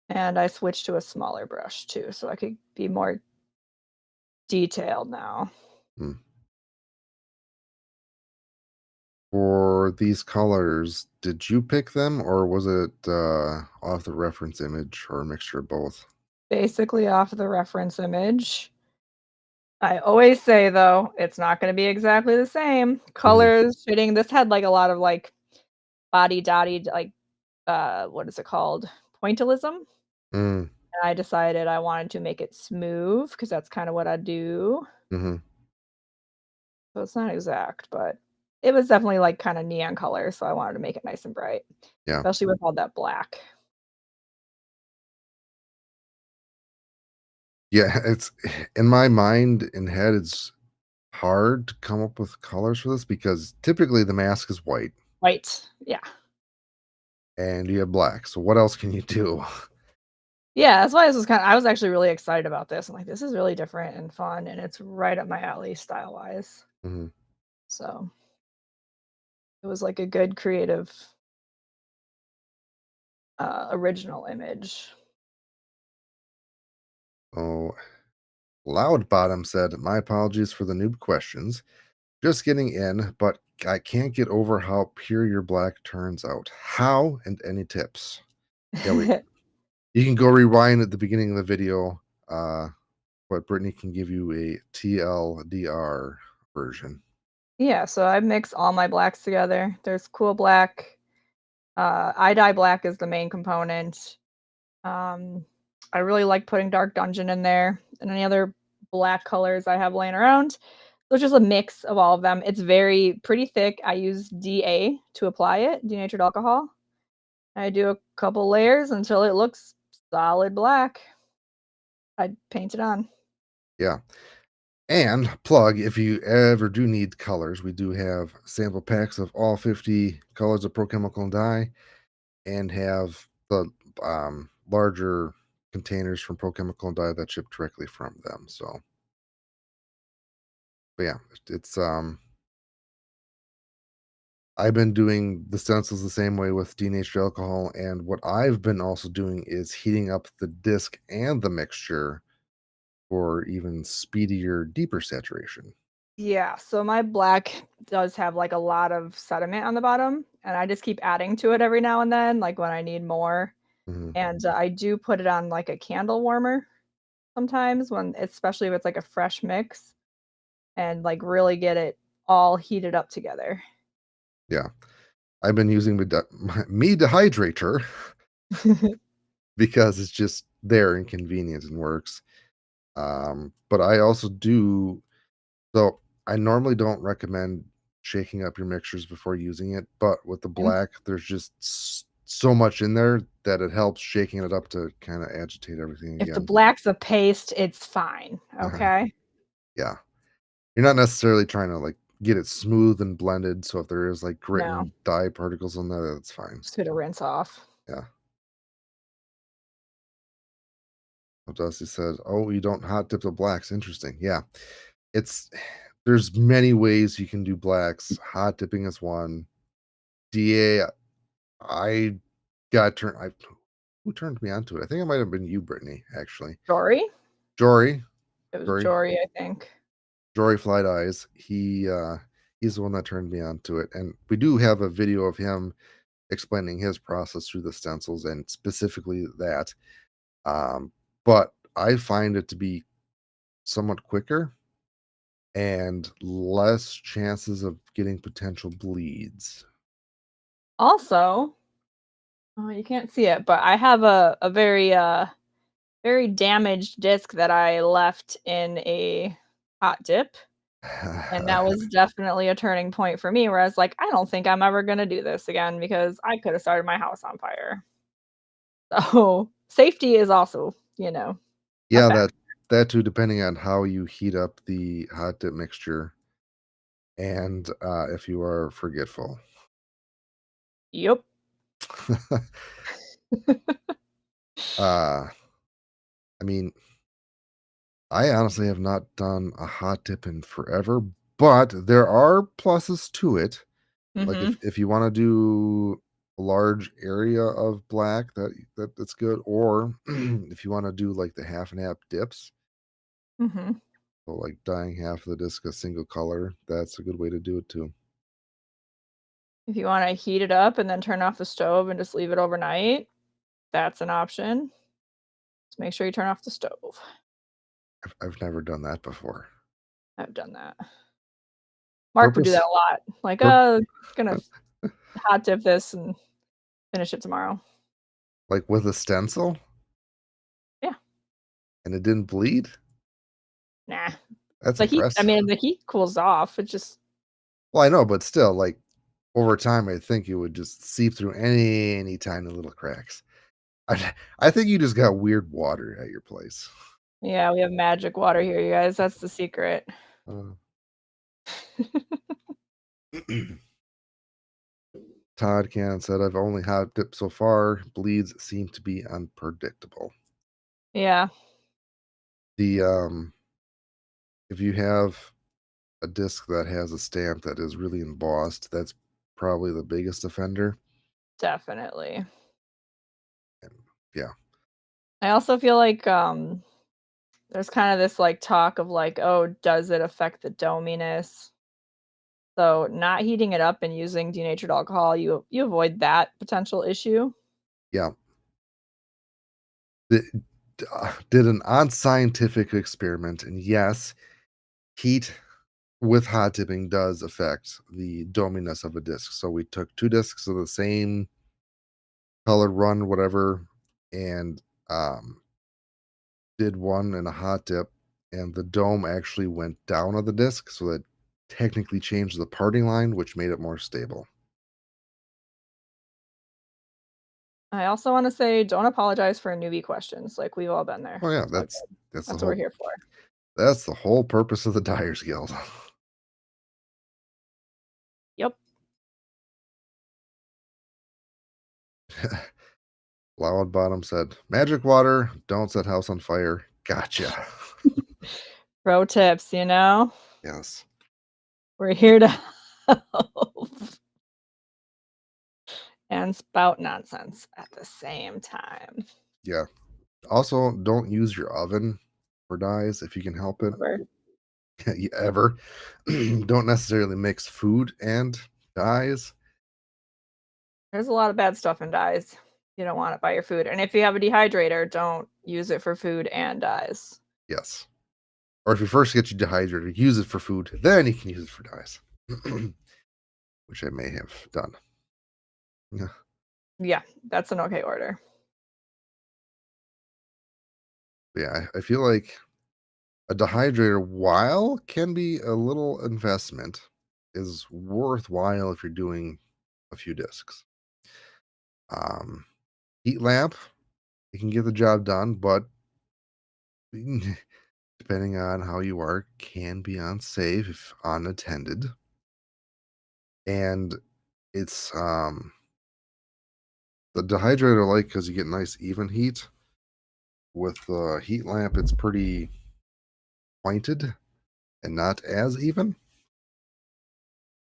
[SPEAKER 2] and I switched to a smaller brush too, so I could be more detailed now.
[SPEAKER 1] hmm. For these colors, did you pick them or was it off the reference image or a mixture of both?
[SPEAKER 2] Basically off the reference image. I always say, though, it's not gonna be exactly the same.
[SPEAKER 1] Hmm.
[SPEAKER 2] Colors, fitting this had, like, a lot of, like, body dotty, like, what is it called? Pointillism?
[SPEAKER 1] Mm,
[SPEAKER 2] And I decided I wanted to make it smooth because that's kinda what I do.
[SPEAKER 1] hmm.
[SPEAKER 2] So it's not exact, but it was definitely, like, kinda neon color, so I wanted to make it nice and bright,
[SPEAKER 1] Yeah.
[SPEAKER 2] especially with all that black.
[SPEAKER 1] Yeah. It's in my mind and head, it's hard to come up with colors for this because typically the mask is white
[SPEAKER 2] White, yeah.
[SPEAKER 1] and you have black. So what else can you do?
[SPEAKER 2] Yeah, that's why this was kinda I was actually really excited about this. I'm like, "This is really different and fun, and it's right up my alley style-wise."
[SPEAKER 1] Mhm.
[SPEAKER 2] So, it was like a good creative, original image.
[SPEAKER 1] Oh, Loud Bottom said, "My apologies for the noob questions. Just getting in, but I can't get over how pure your black turns out. How and any tips?" Yeah, you can go rewind at the beginning of the video, uh, but Brittany can give you a TLDR version.
[SPEAKER 2] Yeah, so I mix all my blacks together. There's cool black, I dye black is the main component. Um, I really like putting dark dungeon in there and any other black colors I have laying around. So it's just a mix of all of them. It's very pretty thick. I use DA to apply it, denatured alcohol. I do a couple layers until it looks solid black. I paint it on.
[SPEAKER 1] Yeah. And plug, if you ever do need colors, we do have sample packs of all 50 colors of Pro Chemical Dye and have the larger containers from Pro Chemical Dye that ship directly from them. So, but yeah, it's I've been doing the stencils the same way with denatured alcohol, and what I've been also doing is heating up the disc and the mixture for even speedier, deeper saturation.
[SPEAKER 2] Yeah, so my black does have, like, a lot of sediment on the bottom, and I just keep adding to it every now and then, like, when I need more,
[SPEAKER 1] Mhm.
[SPEAKER 2] and, I do put it on, like, a candle warmer sometimes when especially if it's, like, a fresh mix and, like, really get it all heated up together.
[SPEAKER 1] Yeah, I've been using me dehydrator because it's just there and convenient and works. But I also do so I normally don't recommend shaking up your mixtures before using it, but with the
[SPEAKER 2] And
[SPEAKER 1] black, there's just so much in there that it helps shaking it up to kind of agitate everything
[SPEAKER 2] if the
[SPEAKER 1] again.
[SPEAKER 2] black's a paste, it's fine,
[SPEAKER 1] Uh-huh.
[SPEAKER 2] okay?
[SPEAKER 1] Yeah. You're not necessarily trying to like get it smooth and blended. So if there is like grit
[SPEAKER 2] No,
[SPEAKER 1] and dye particles on there, that's fine.
[SPEAKER 2] just gonna rinse off.
[SPEAKER 1] Yeah. Dusty said, "Oh, you don't hot dip the blacks. Interesting. Yeah. It's there's many ways you can do blacks. Hot dipping is one. DA, I got turned. Who turned me onto it? I think it might have been you, Brittany. Actually,
[SPEAKER 2] Jory?
[SPEAKER 1] Jory,
[SPEAKER 2] It was
[SPEAKER 1] Jory,
[SPEAKER 2] Jory, I think.
[SPEAKER 1] Jory Flight Eyes. He's the one that turned me onto it, and we do have a video of him explaining his process through the stencils and specifically that. Um, but I find it to be somewhat quicker and less chances of getting potential bleeds.
[SPEAKER 2] Also, you can't see it, but I have a very, very damaged disc that I left in a hot dip. And that was definitely a turning point for me where I was like, "I don't think I'm ever gonna do this again because I coulda started my house on fire." So, safety is also, a
[SPEAKER 1] Yeah,
[SPEAKER 2] factor.
[SPEAKER 1] that too, depending on how you heat up the hot dip mixture and, if you are forgetful.
[SPEAKER 2] Yep.
[SPEAKER 1] Uh, I mean, I honestly have not done a hot dip in forever, but there are pluses to it. Like,
[SPEAKER 2] Mhm,
[SPEAKER 1] if you wanna do a large area of black, that's good, or if you wanna do, like, the half and half dips,
[SPEAKER 2] mhm.
[SPEAKER 1] so, like, dyeing half of the disc a single color, that's a good way to do it too.
[SPEAKER 2] If you wanna heat it up and then turn off the stove and just leave it overnight, that's an option. Just make sure you turn off the stove.
[SPEAKER 1] I've never done that before.
[SPEAKER 2] I've done that. Mark would do that
[SPEAKER 1] Purpose
[SPEAKER 2] a lot, like,
[SPEAKER 1] pur
[SPEAKER 2] Gonna hot dip this and finish it tomorrow."
[SPEAKER 1] like, with a stencil,
[SPEAKER 2] Yeah,
[SPEAKER 1] and it didn't bleed?
[SPEAKER 2] nah.
[SPEAKER 1] That's impressive.
[SPEAKER 2] The heat cools off, it just
[SPEAKER 1] Well, I know, but still, like, over time, I think it would just seep through any tiny little cracks. I think you just got weird water at your place.
[SPEAKER 2] yeah, we have magic water here, you guys, that's the secret.
[SPEAKER 1] Uh, Todd Cannon said, "I've only hot dipped so far. Bleeds seem to be unpredictable."
[SPEAKER 2] Yeah,
[SPEAKER 1] The, if you have a disc that has a stamp that is really embossed, that's probably the biggest offender,
[SPEAKER 2] definitely.
[SPEAKER 1] and yeah.
[SPEAKER 2] I also feel like, there's kinda this, like, talk of, like, "Oh, does it affect the dominess?" So, not heating it up and using denatured alcohol, you avoid that potential issue.
[SPEAKER 1] Yeah. Di did an unscientific experiment, and yes, heat with hot dipping does affect the dominess of a disc. So we took 2 discs of the same colored run, whatever, and, did one in a hot dip, and the dome actually went down on the disc, so that technically changed the parting line, which made it more stable.
[SPEAKER 2] I also wanna say don't apologize for newbie questions, like, we've all been there.
[SPEAKER 1] Oh, yeah,
[SPEAKER 2] It's all good.
[SPEAKER 1] that's the
[SPEAKER 2] That's what we're
[SPEAKER 1] whole
[SPEAKER 2] here for.
[SPEAKER 1] that's the whole purpose of the Dyers Guild.
[SPEAKER 2] Yep.
[SPEAKER 1] Loud Bottom said, "Magic water, don't set house on fire." Gotcha.
[SPEAKER 2] Pro tips, you know?
[SPEAKER 1] Yes.
[SPEAKER 2] We're here to help and spout nonsense at the same time.
[SPEAKER 1] Yeah. Also, don't use your oven for dyes if you can help it.
[SPEAKER 2] Ever.
[SPEAKER 1] Ever. Don't necessarily mix food and dyes.
[SPEAKER 2] There's a lot of bad stuff in dyes. You don't want it by your food, and if you have a dehydrator, don't use it for food and dyes.
[SPEAKER 1] Yes. Or if you first get your dehydrator, use it for food, then you can use it for dyes. Which I may have done. Yeah.
[SPEAKER 2] Yeah, that's an okay order.
[SPEAKER 1] Yeah. I feel like a dehydrator, while can be a little investment, is worthwhile if you're doing a few discs. Um, Heat lamp, it can get the job done, but depending on how you are, can be unsafe if unattended. And it's the dehydrator I like because you get nice even heat. With the heat lamp, it's pretty pointed and not as even.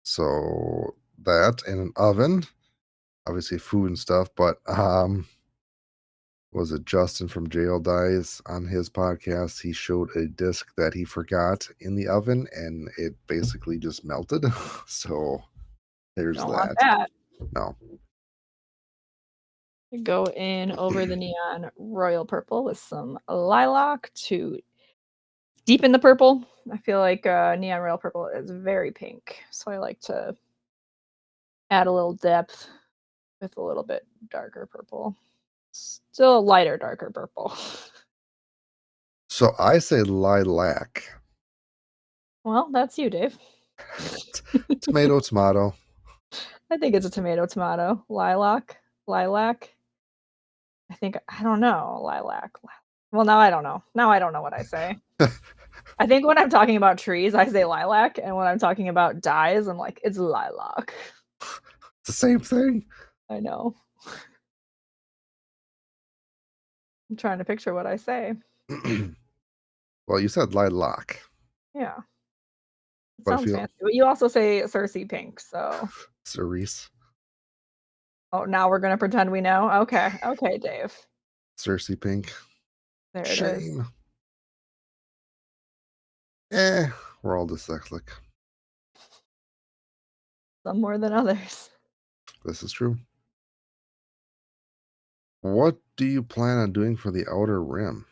[SPEAKER 1] So that and an oven, obviously food and stuff, but was it Justin from JL Dies on his podcast? He showed a disc that he forgot in the oven and it basically just melted. So there's
[SPEAKER 2] Don't want
[SPEAKER 1] that.
[SPEAKER 2] that.
[SPEAKER 1] No.
[SPEAKER 2] Go in over the neon royal purple with some lilac to deepen the purple. I feel like, neon royal purple is very pink, so I like to add a little depth with a little bit darker purple. Still a lighter, darker purple.
[SPEAKER 1] So I say lilac.
[SPEAKER 2] Well, that's you, Dave.
[SPEAKER 1] Tomato, tomato.
[SPEAKER 2] I think it's a tomato, tomato. Lilac? Lilac? I don't know. Lilac. Well, now I don't know. Now I don't know what I say. I think when I'm talking about trees, I say lilac, and when I'm talking about dyes, I'm like, "It's lilac."
[SPEAKER 1] It's the same thing.
[SPEAKER 2] I know. I'm trying to picture what I say.
[SPEAKER 1] Well, you said lilac,
[SPEAKER 2] Yeah, it
[SPEAKER 1] but if
[SPEAKER 2] sounds
[SPEAKER 1] you
[SPEAKER 2] fancy, but you also say Cersei pink, so
[SPEAKER 1] cerise,
[SPEAKER 2] oh, now we're gonna pretend we know? Okay, okay, Dave.
[SPEAKER 1] Cersei pink.
[SPEAKER 2] There it is.
[SPEAKER 1] Shame. Eh, we're all dyslexic.
[SPEAKER 2] Some more than others.
[SPEAKER 1] This is true. What do you plan on doing for the outer rim?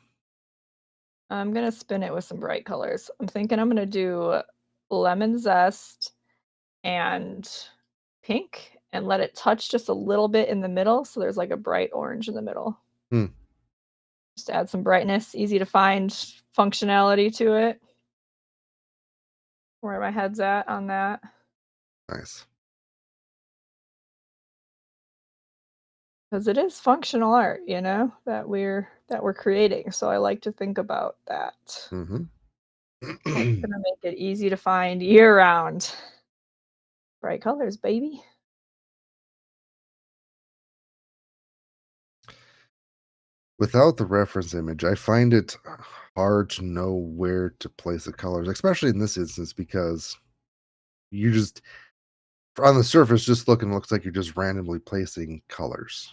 [SPEAKER 2] I'm gonna spin it with some bright colors. I'm thinking I'm gonna do lemon zest and pink and let it touch just a little bit in the middle, so there's, like, a bright orange in the middle.
[SPEAKER 1] Hmm,
[SPEAKER 2] Just add some brightness, easy to find functionality to it. Where my head's at on that,
[SPEAKER 1] nice.
[SPEAKER 2] because it is functional art, that we're creating, so I like to think about that.
[SPEAKER 1] Hmm.
[SPEAKER 2] That's gonna make it easy to find year round. Bright colors, baby.
[SPEAKER 1] Without the reference image, I find it hard to know where to place the colors, especially in this instance, because you just on the surface, just looking looks like you're just randomly placing colors.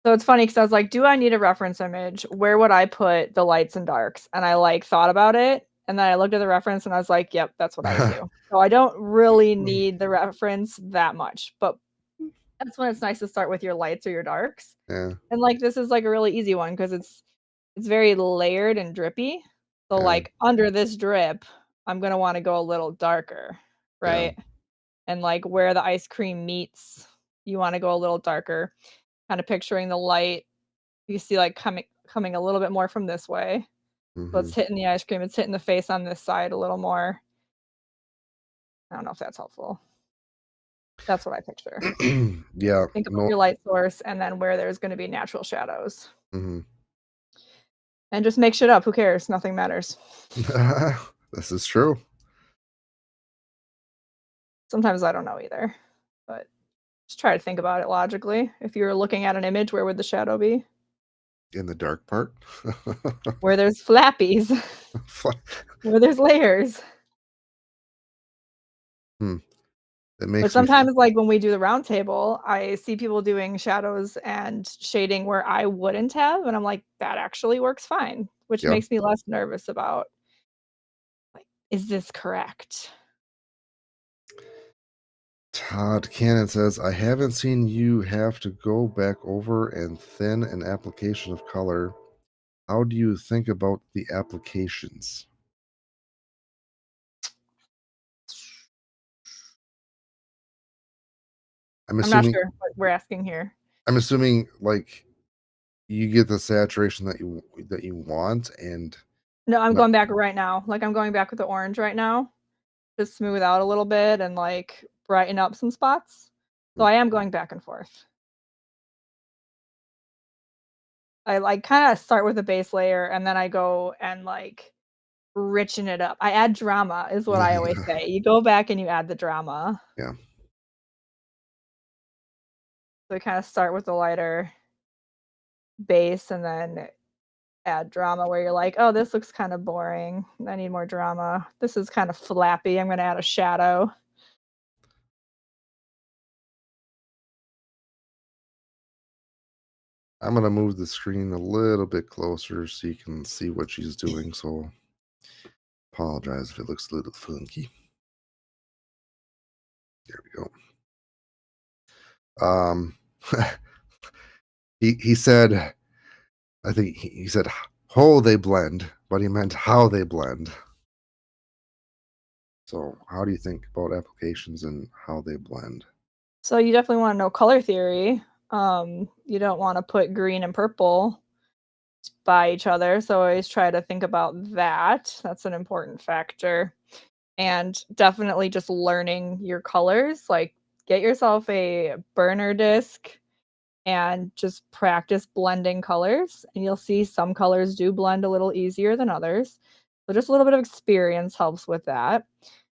[SPEAKER 2] So it's funny because I was like, "Do I need a reference image? Where would I put the lights and darks?" And I, like, thought about it, and then I looked at the reference and I was like, "Yep, that's what I would do." So I don't really need the reference that much, but that's when it's nice to start with your lights or your darks.
[SPEAKER 1] Yeah,
[SPEAKER 2] And, like, this is, like, a really easy one because it's very layered and drippy. So,
[SPEAKER 1] yeah,
[SPEAKER 2] like, under this drip, I'm gonna wanna go a little darker,
[SPEAKER 1] yeah.
[SPEAKER 2] right? And, like, where the ice cream meets, you wanna go a little darker, kinda picturing the light. You see, like, coming a little bit more from this way. So
[SPEAKER 1] Hmm.
[SPEAKER 2] it's hitting the ice cream, it's hitting the face on this side a little more. I don't know if that's helpful. That's what I picture.
[SPEAKER 1] Yeah,
[SPEAKER 2] Think about
[SPEAKER 1] no.
[SPEAKER 2] your light source and then where there's gonna be natural shadows.
[SPEAKER 1] Mhm.
[SPEAKER 2] And just make shit up, who cares? Nothing matters.
[SPEAKER 1] This is true.
[SPEAKER 2] Sometimes I don't know either, but just try to think about it logically. If you were looking at an image, where would the shadow be?
[SPEAKER 1] In the dark part.
[SPEAKER 2] Where there's flappies,
[SPEAKER 1] Fun.
[SPEAKER 2] where there's layers.
[SPEAKER 1] Hmm. It
[SPEAKER 2] But
[SPEAKER 1] makes me
[SPEAKER 2] sometimes, like, when we do the round table, I see people doing shadows and shading where I wouldn't have, and I'm like, "That actually works fine," which
[SPEAKER 1] yeah.
[SPEAKER 2] makes me less nervous about, like, "Is this correct?"
[SPEAKER 1] Todd Cannon says, I haven't seen you have to go back over and thin an application of color. How do you think about the applications? I'm
[SPEAKER 2] I'm not
[SPEAKER 1] assuming
[SPEAKER 2] sure what we're asking here.
[SPEAKER 1] like you get the saturation that you want and
[SPEAKER 2] No, I'm
[SPEAKER 1] not
[SPEAKER 2] going back right now. Like, I'm going back with the orange right now to smooth out a little bit and, like, brighten up some spots. So I am going back and forth. I, like, kinda start with a base layer, and then I go and, like, richen it up. I add drama is what I always say. You go back and you add the drama.
[SPEAKER 1] yeah.
[SPEAKER 2] So kinda start with the lighter base and then add drama where you're like, "Oh, this looks kinda boring. I need more drama. This is kinda flappy. I'm gonna add a shadow."
[SPEAKER 1] I'm gonna move the screen a little bit closer so you can see what she's doing. So apologize if it looks a little funky. There we go. Um, he said, I think he said, "Ho, they blend," but he meant how they blend. So, how do you think about applications and how they blend?
[SPEAKER 2] So you definitely wanna know color theory. You don't wanna put green and purple by each other, so always try to think about that. That's an important factor. and definitely just learning your colors, like, get yourself a burner disc and just practice blending colors, and you'll see some colors do blend a little easier than others. So just a little bit of experience helps with that.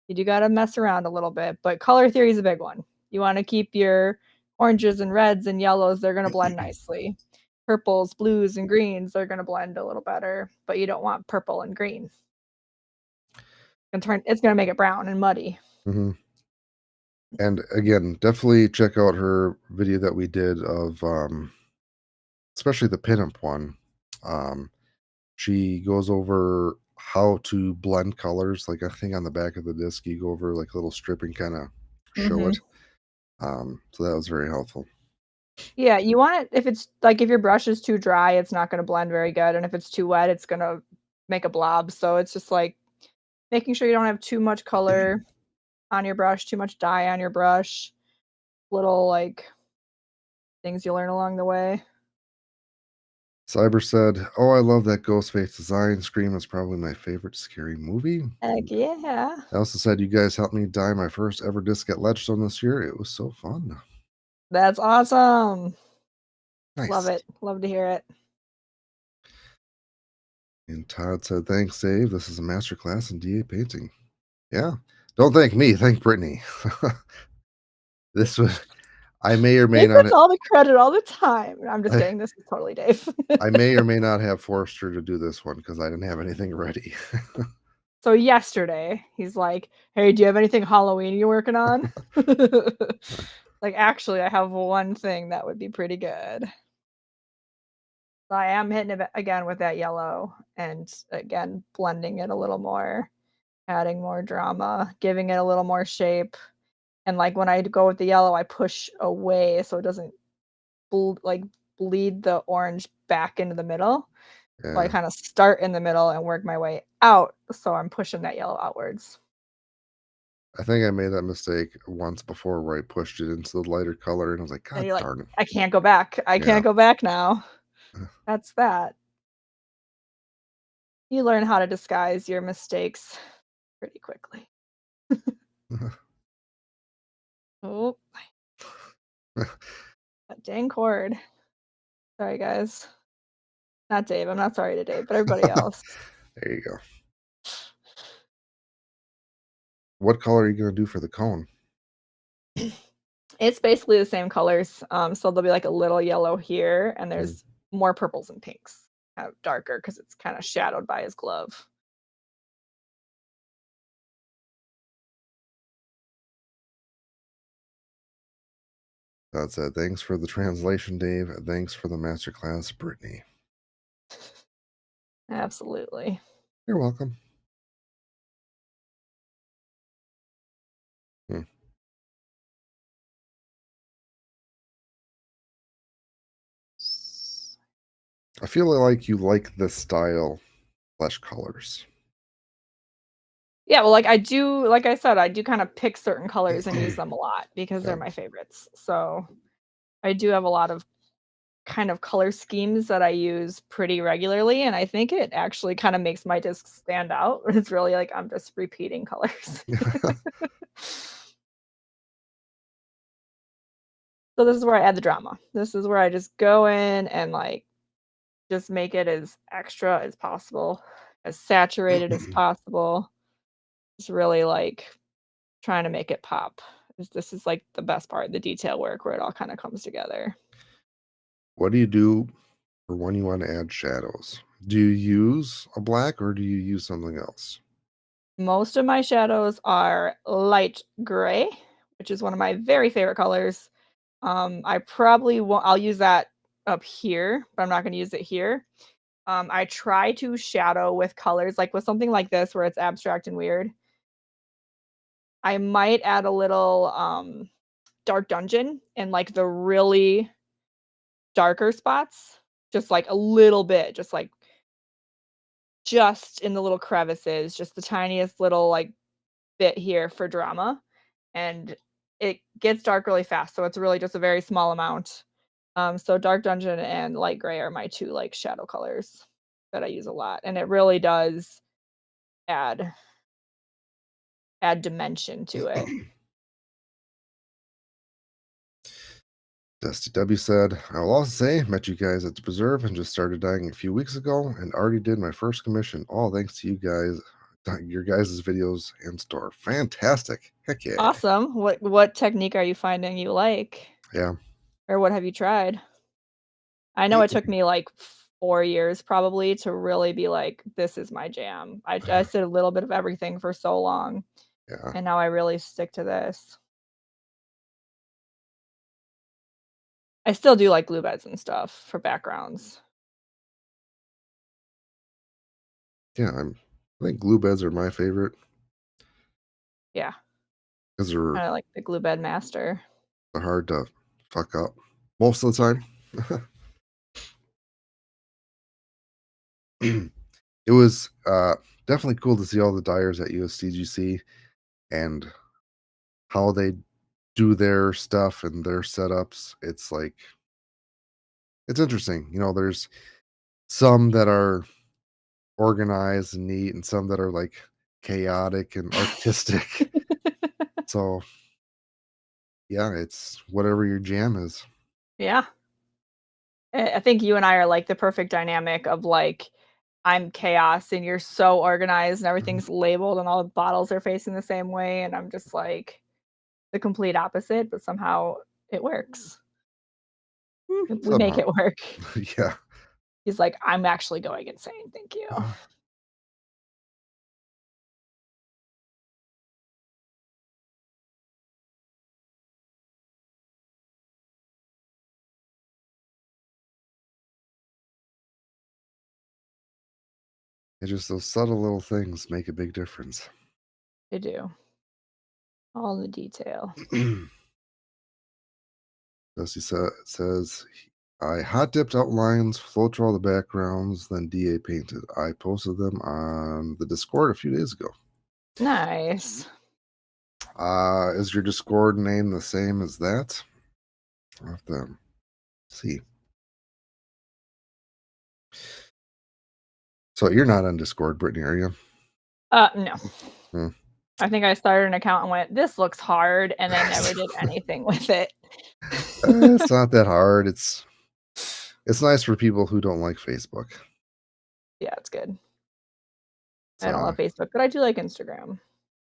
[SPEAKER 2] You do gotta mess around a little bit, but color theory is a big one. You wanna keep your oranges and reds and yellows, they're gonna blend nicely. Purples, blues, and greens, they're gonna blend a little better, but you don't want purple and green. It's gonna make it brown and muddy.
[SPEAKER 1] Mhm. And again, definitely check out her video that we did of, especially the pinup one. Um, she goes over how to blend colors. Like I think on the back of the disc, you go over like a little strip and kind of show it.
[SPEAKER 2] Mhm.
[SPEAKER 1] So that was very helpful.
[SPEAKER 2] Yeah, you want it if it's like, if your brush is too dry, it's not gonna blend very good, and if it's too wet, it's gonna make a blob, so it's just, like, making sure you don't have too much color on your brush, too much dye on your brush, little, like, things you learn along the way.
[SPEAKER 1] Cyber said, "Oh, I love that Ghostface design. Scream is probably my favorite scary movie."
[SPEAKER 2] Heck yeah.
[SPEAKER 1] I also said, "You guys helped me dye my first ever disc at Ledgestone this year. It was so fun."
[SPEAKER 2] That's awesome. Love
[SPEAKER 1] Nice.
[SPEAKER 2] it. Love to hear it.
[SPEAKER 1] And Todd said, "Thanks, Dave. This is a master class in DA painting." Yeah. Don't thank me. Thank Brittany. This was I may or may
[SPEAKER 2] Dave
[SPEAKER 1] not
[SPEAKER 2] gets all the credit all the time. I'm just
[SPEAKER 1] I
[SPEAKER 2] kidding, this is totally Dave.
[SPEAKER 1] I may or may not have forced her to do this one because I didn't have anything ready.
[SPEAKER 2] So yesterday, he's like, "Hey, do you have anything Halloween you working on?" Like, "Actually, I have one thing that would be pretty good." I am hitting it again with that yellow and, again, blending it a little more, adding more drama, giving it a little more shape, and, like, when I go with the yellow, I push away so it doesn't like, bleed the orange back into the middle. So I
[SPEAKER 1] Yeah.
[SPEAKER 2] kinda start in the middle and work my way out, so I'm pushing that yellow outwards.
[SPEAKER 1] I think I made that mistake once before where I pushed it into the lighter color and I was like,
[SPEAKER 2] And
[SPEAKER 1] "God
[SPEAKER 2] you're like,
[SPEAKER 1] darn it."
[SPEAKER 2] "I can't go back. I
[SPEAKER 1] Yeah.
[SPEAKER 2] can't go back now." That's that. You learn how to disguise your mistakes pretty quickly. Oh, that dang cord. Sorry, guys. Not Dave, I'm not sorry to Dave, but everybody else.
[SPEAKER 1] There you go. What color are you gonna do for the cone?
[SPEAKER 2] It's basically the same colors, so there'll be, like, a little yellow here, and
[SPEAKER 1] Mm.
[SPEAKER 2] there's more purples and pinks, kind of darker because it's kinda shadowed by his glove.
[SPEAKER 1] That said, "Thanks for the translation, Dave. Thanks for the masterclass, Brittany."
[SPEAKER 2] Absolutely.
[SPEAKER 1] You're welcome. Hmm. I feel like you like this style flesh colors.
[SPEAKER 2] Yeah, well, like I said, I do kinda pick certain colors and use them a lot because
[SPEAKER 1] Yeah.
[SPEAKER 2] they're my favorites, so I do have a lot of kind of color schemes that I use pretty regularly, and I think it actually kinda makes my discs stand out. It's really like I'm just repeating colors. So this is where I add the drama. This is where I just go in and, like, just make it as extra as possible, as saturated as possible. Just really, like, trying to make it pop. This is, like, the best part, the detail work where it all kinda comes together.
[SPEAKER 1] What do you do for when you want to add shadows? Do you use a black or do you use something else?
[SPEAKER 2] Most of my shadows are light gray, which is one of my very favorite colors. I probably won't I'll use that up here, but I'm not gonna use it here. I try to shadow with colors, like, with something like this where it's abstract and weird, I might add a little, dark dungeon in, like, the really darker spots, just, like, a little bit, just in the little crevices, just the tiniest little, like, bit here for drama, and it gets dark really fast, so it's really just a very small amount. So dark dungeon and light gray are my 2, like, shadow colors that I use a lot, and it really does add add dimension to it.
[SPEAKER 1] Dusty W said, I will also say, met you guys at the preserve and just started dyeing a few weeks ago and already did my first commission. All thanks to you guys, your guys' videos and store. Fantastic. Heck yeah.
[SPEAKER 2] Awesome. What technique are you finding you like?
[SPEAKER 1] Yeah.
[SPEAKER 2] Or what have you tried? I know it took me, like, 4 years probably to really be like, "This is my jam." I just did a little bit of everything for so long,
[SPEAKER 1] Yeah.
[SPEAKER 2] and now I really stick to this. I still do like glue beds and stuff for backgrounds.
[SPEAKER 1] Yeah. I think glue beds are my favorite
[SPEAKER 2] Yeah,
[SPEAKER 1] because they're
[SPEAKER 2] kinda like the glue bed master.
[SPEAKER 1] hard to fuck up most of the time. It was definitely cool to see all the dyers at USDGC and how they do their stuff and their setups. It's like it's interesting. There's some that are organized and neat and some that are like chaotic and artistic. So yeah, it's whatever your jam is.
[SPEAKER 2] Yeah. I think you and I are, like, the perfect dynamic of, like, I'm chaos and you're so organized and
[SPEAKER 1] Mhm.
[SPEAKER 2] everything's labeled and all the bottles are facing the same way, and I'm just, like, the complete opposite, but somehow it works. We make
[SPEAKER 1] Somehow.
[SPEAKER 2] it work.
[SPEAKER 1] Yeah.
[SPEAKER 2] He's like, "I'm actually going insane, thank you."
[SPEAKER 1] It's just those subtle little things make a big difference.
[SPEAKER 2] They do. All in the detail.
[SPEAKER 1] Dusty says, I hot dipped outlines, flow all the backgrounds, then DA painted. I posted them on the Discord a few days ago.
[SPEAKER 2] Nice.
[SPEAKER 1] Is your Discord name the same as that? I'll have to see. So you're not on Discord, Brittany, are you?
[SPEAKER 2] No.
[SPEAKER 1] Hmm.
[SPEAKER 2] I think I started an account and went, "This looks hard," and then never did anything with it.
[SPEAKER 1] It's not that hard. It's nice for people who don't like Facebook.
[SPEAKER 2] Yeah, it's good.
[SPEAKER 1] It's,
[SPEAKER 2] I don't love Facebook, but I do like Instagram.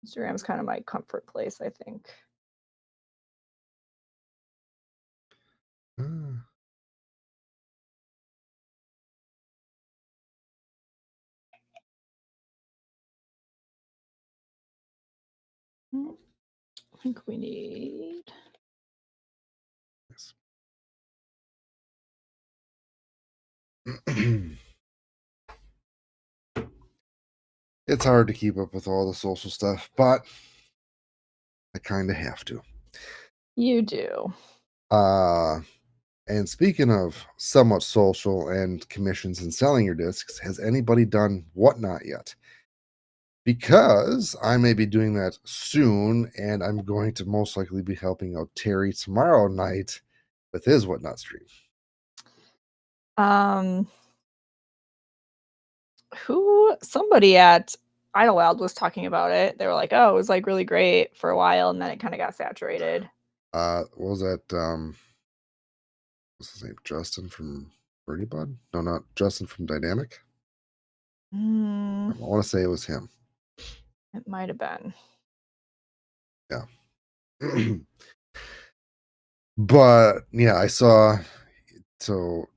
[SPEAKER 2] Instagram's kinda my comfort place, I think.
[SPEAKER 1] uh,
[SPEAKER 2] I think we need
[SPEAKER 1] it's hard to keep up with all the social stuff, but I kind of have to.
[SPEAKER 2] You do.
[SPEAKER 1] Uh, and speaking of somewhat social and commissions and selling your discs, has anybody done Whatnot yet? Because I may be doing that soon, and I'm going to most likely be helping out Terry tomorrow night with his Whatnot stream.
[SPEAKER 2] Um, somebody at Idlewild was talking about it. They were like, "Oh, it was, like, really great for a while, and then it kinda got saturated."
[SPEAKER 1] What was that? What's his name? Justin from Birdie Bud? No, not Justin from Dynamic.
[SPEAKER 2] Mm,
[SPEAKER 1] I want to say it was him.
[SPEAKER 2] it might have been.
[SPEAKER 1] Yeah. But yeah, I saw. So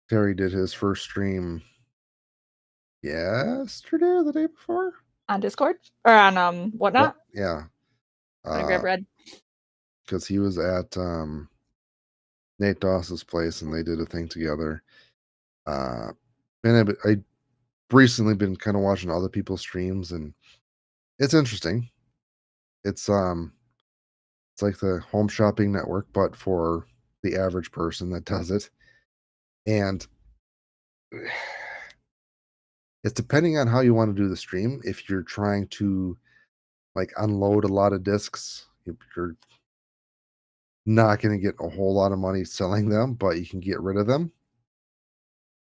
[SPEAKER 1] Terry did his first stream yesterday or the day before.
[SPEAKER 2] On Discord? Or on,
[SPEAKER 1] Well,
[SPEAKER 2] Whatnot?
[SPEAKER 1] yeah,
[SPEAKER 2] Wanna grab red?
[SPEAKER 1] because he was at Nate Doss's place and they did a thing together. Uh, and I recently been kind of watching other people's streams and it's interesting. It's it's like the home shopping network, but for the average person that does it. And it's depending on how you want to do the stream. If you're trying to like unload a lot of discs, you're not going to get a whole lot of money selling them, but you can get rid of them.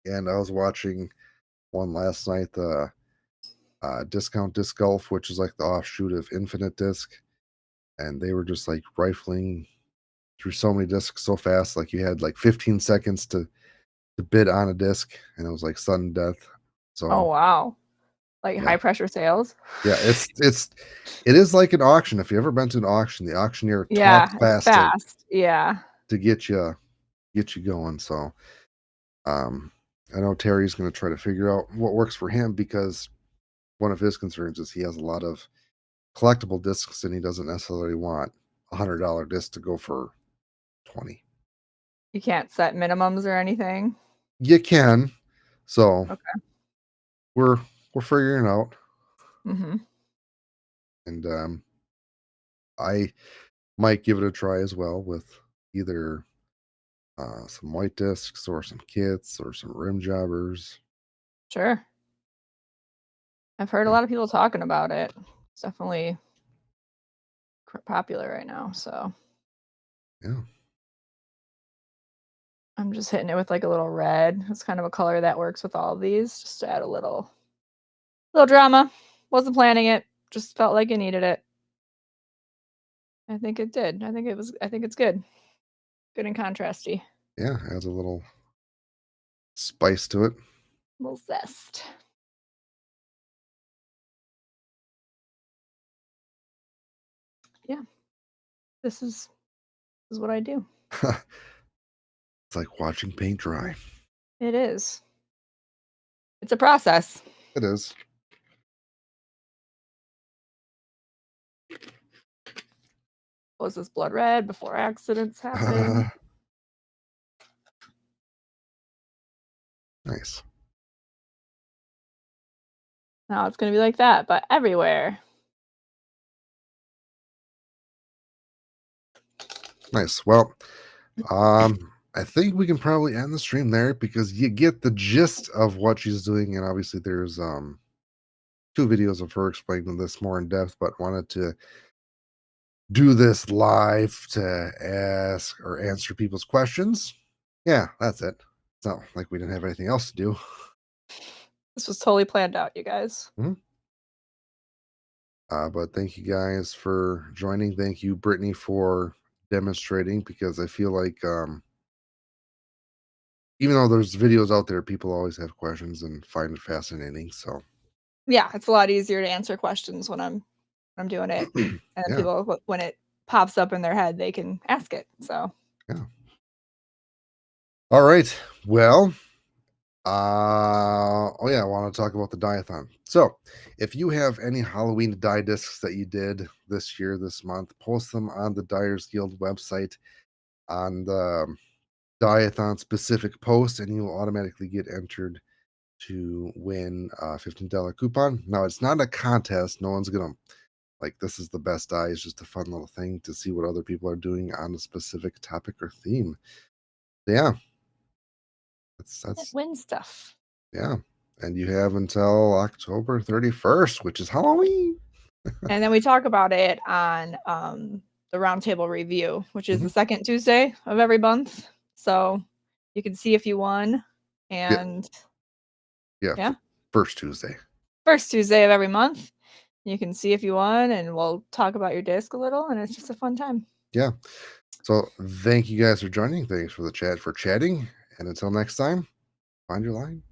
[SPEAKER 1] And I was watching one last night, the Discount Disc Golf, which is like the offshoot of Infinite Disc, and they were just like rifling through so many discs so fast. Like you had like 15 seconds to bid on a disc, and it was like sudden death.
[SPEAKER 2] Oh,
[SPEAKER 1] So
[SPEAKER 2] wow. Like
[SPEAKER 1] yeah,
[SPEAKER 2] high pressure sales?
[SPEAKER 1] yeah, it is like an auction. If you ever been to an auction, the auctioneer talks
[SPEAKER 2] Yeah, it's
[SPEAKER 1] fast
[SPEAKER 2] fast. Yeah.
[SPEAKER 1] to get you going. So um, I know Terry's going to try to figure out what works for him, because one of his concerns is he has a lot of collectible discs and he doesn't necessarily want $100 disc to go for 20.
[SPEAKER 2] You can't set minimums or anything?
[SPEAKER 1] You can. So
[SPEAKER 2] Okay.
[SPEAKER 1] we're figuring out,
[SPEAKER 2] Mhm.
[SPEAKER 1] and I might give it a try as well with either some white discs or some kits or some rim jobbers.
[SPEAKER 2] Sure. I've heard a
[SPEAKER 1] Yeah,
[SPEAKER 2] lot of people talking about it. It's definitely popular right now, so
[SPEAKER 1] yeah,
[SPEAKER 2] I'm just hitting it with, like, a little red. It's kind of a color that works with all of these, just to add a little drama. Wasn't planning it, just felt like I needed it. I think it did. I think it's good. Good and contrasty.
[SPEAKER 1] yeah. Adds a little spice to it.
[SPEAKER 2] Little zest. Yeah, this is what I do.
[SPEAKER 1] It's like watching paint dry.
[SPEAKER 2] It is. It's a process.
[SPEAKER 1] It is.
[SPEAKER 2] Was this blood red before accidents happen?
[SPEAKER 1] Nice.
[SPEAKER 2] Now it's gonna be like that, but everywhere.
[SPEAKER 1] Nice. Well, I think we can probably end the stream there, because you get the gist of what she's doing, and obviously there's 2 videos of her explaining this more in depth, but wanted to do this live to ask or answer people's questions. Yeah, that's it. It's not like we didn't have anything else to do.
[SPEAKER 2] This was totally planned out, you guys.
[SPEAKER 1] Mhm. But thank you guys for joining. Thank you, Brittany, for demonstrating, because I feel like even though there's videos out there, people always have questions and find it fascinating. So
[SPEAKER 2] Yeah, it's a lot easier to answer questions when I'm doing it, and then
[SPEAKER 1] yeah,
[SPEAKER 2] people when it pops up in their head, they can ask it, so
[SPEAKER 1] yeah. All right. Well, oh yeah, I want to talk about the Dye-a-Thon. So, if you have any Halloween dye discs that you did this year, this month, post them on the Dyers Guild website on the Dye-a-Thon specific post, and you will automatically get entered to win a $15 coupon. Now, it's not a contest. No one's gonna like, this is the best dye. It's just a fun little thing to see what other people are doing on a specific topic or theme. Yeah, that's
[SPEAKER 2] win stuff.
[SPEAKER 1] yeah. And you have until October 31st, which is Halloween.
[SPEAKER 2] And then we talk about it on, the roundtable review, which is
[SPEAKER 1] Mhm.
[SPEAKER 2] the 2nd Tuesday of every month, so you can see if you won,
[SPEAKER 1] Yeah,
[SPEAKER 2] and
[SPEAKER 1] yeah.
[SPEAKER 2] yeah,
[SPEAKER 1] First Tuesday.
[SPEAKER 2] 1st Tuesday of every month, you can see if you won, and we'll talk about your disc a little, and it's just a fun time.
[SPEAKER 1] Yeah. So thank you guys for joining. Thanks for the chat for chatting. And until next time, find your line.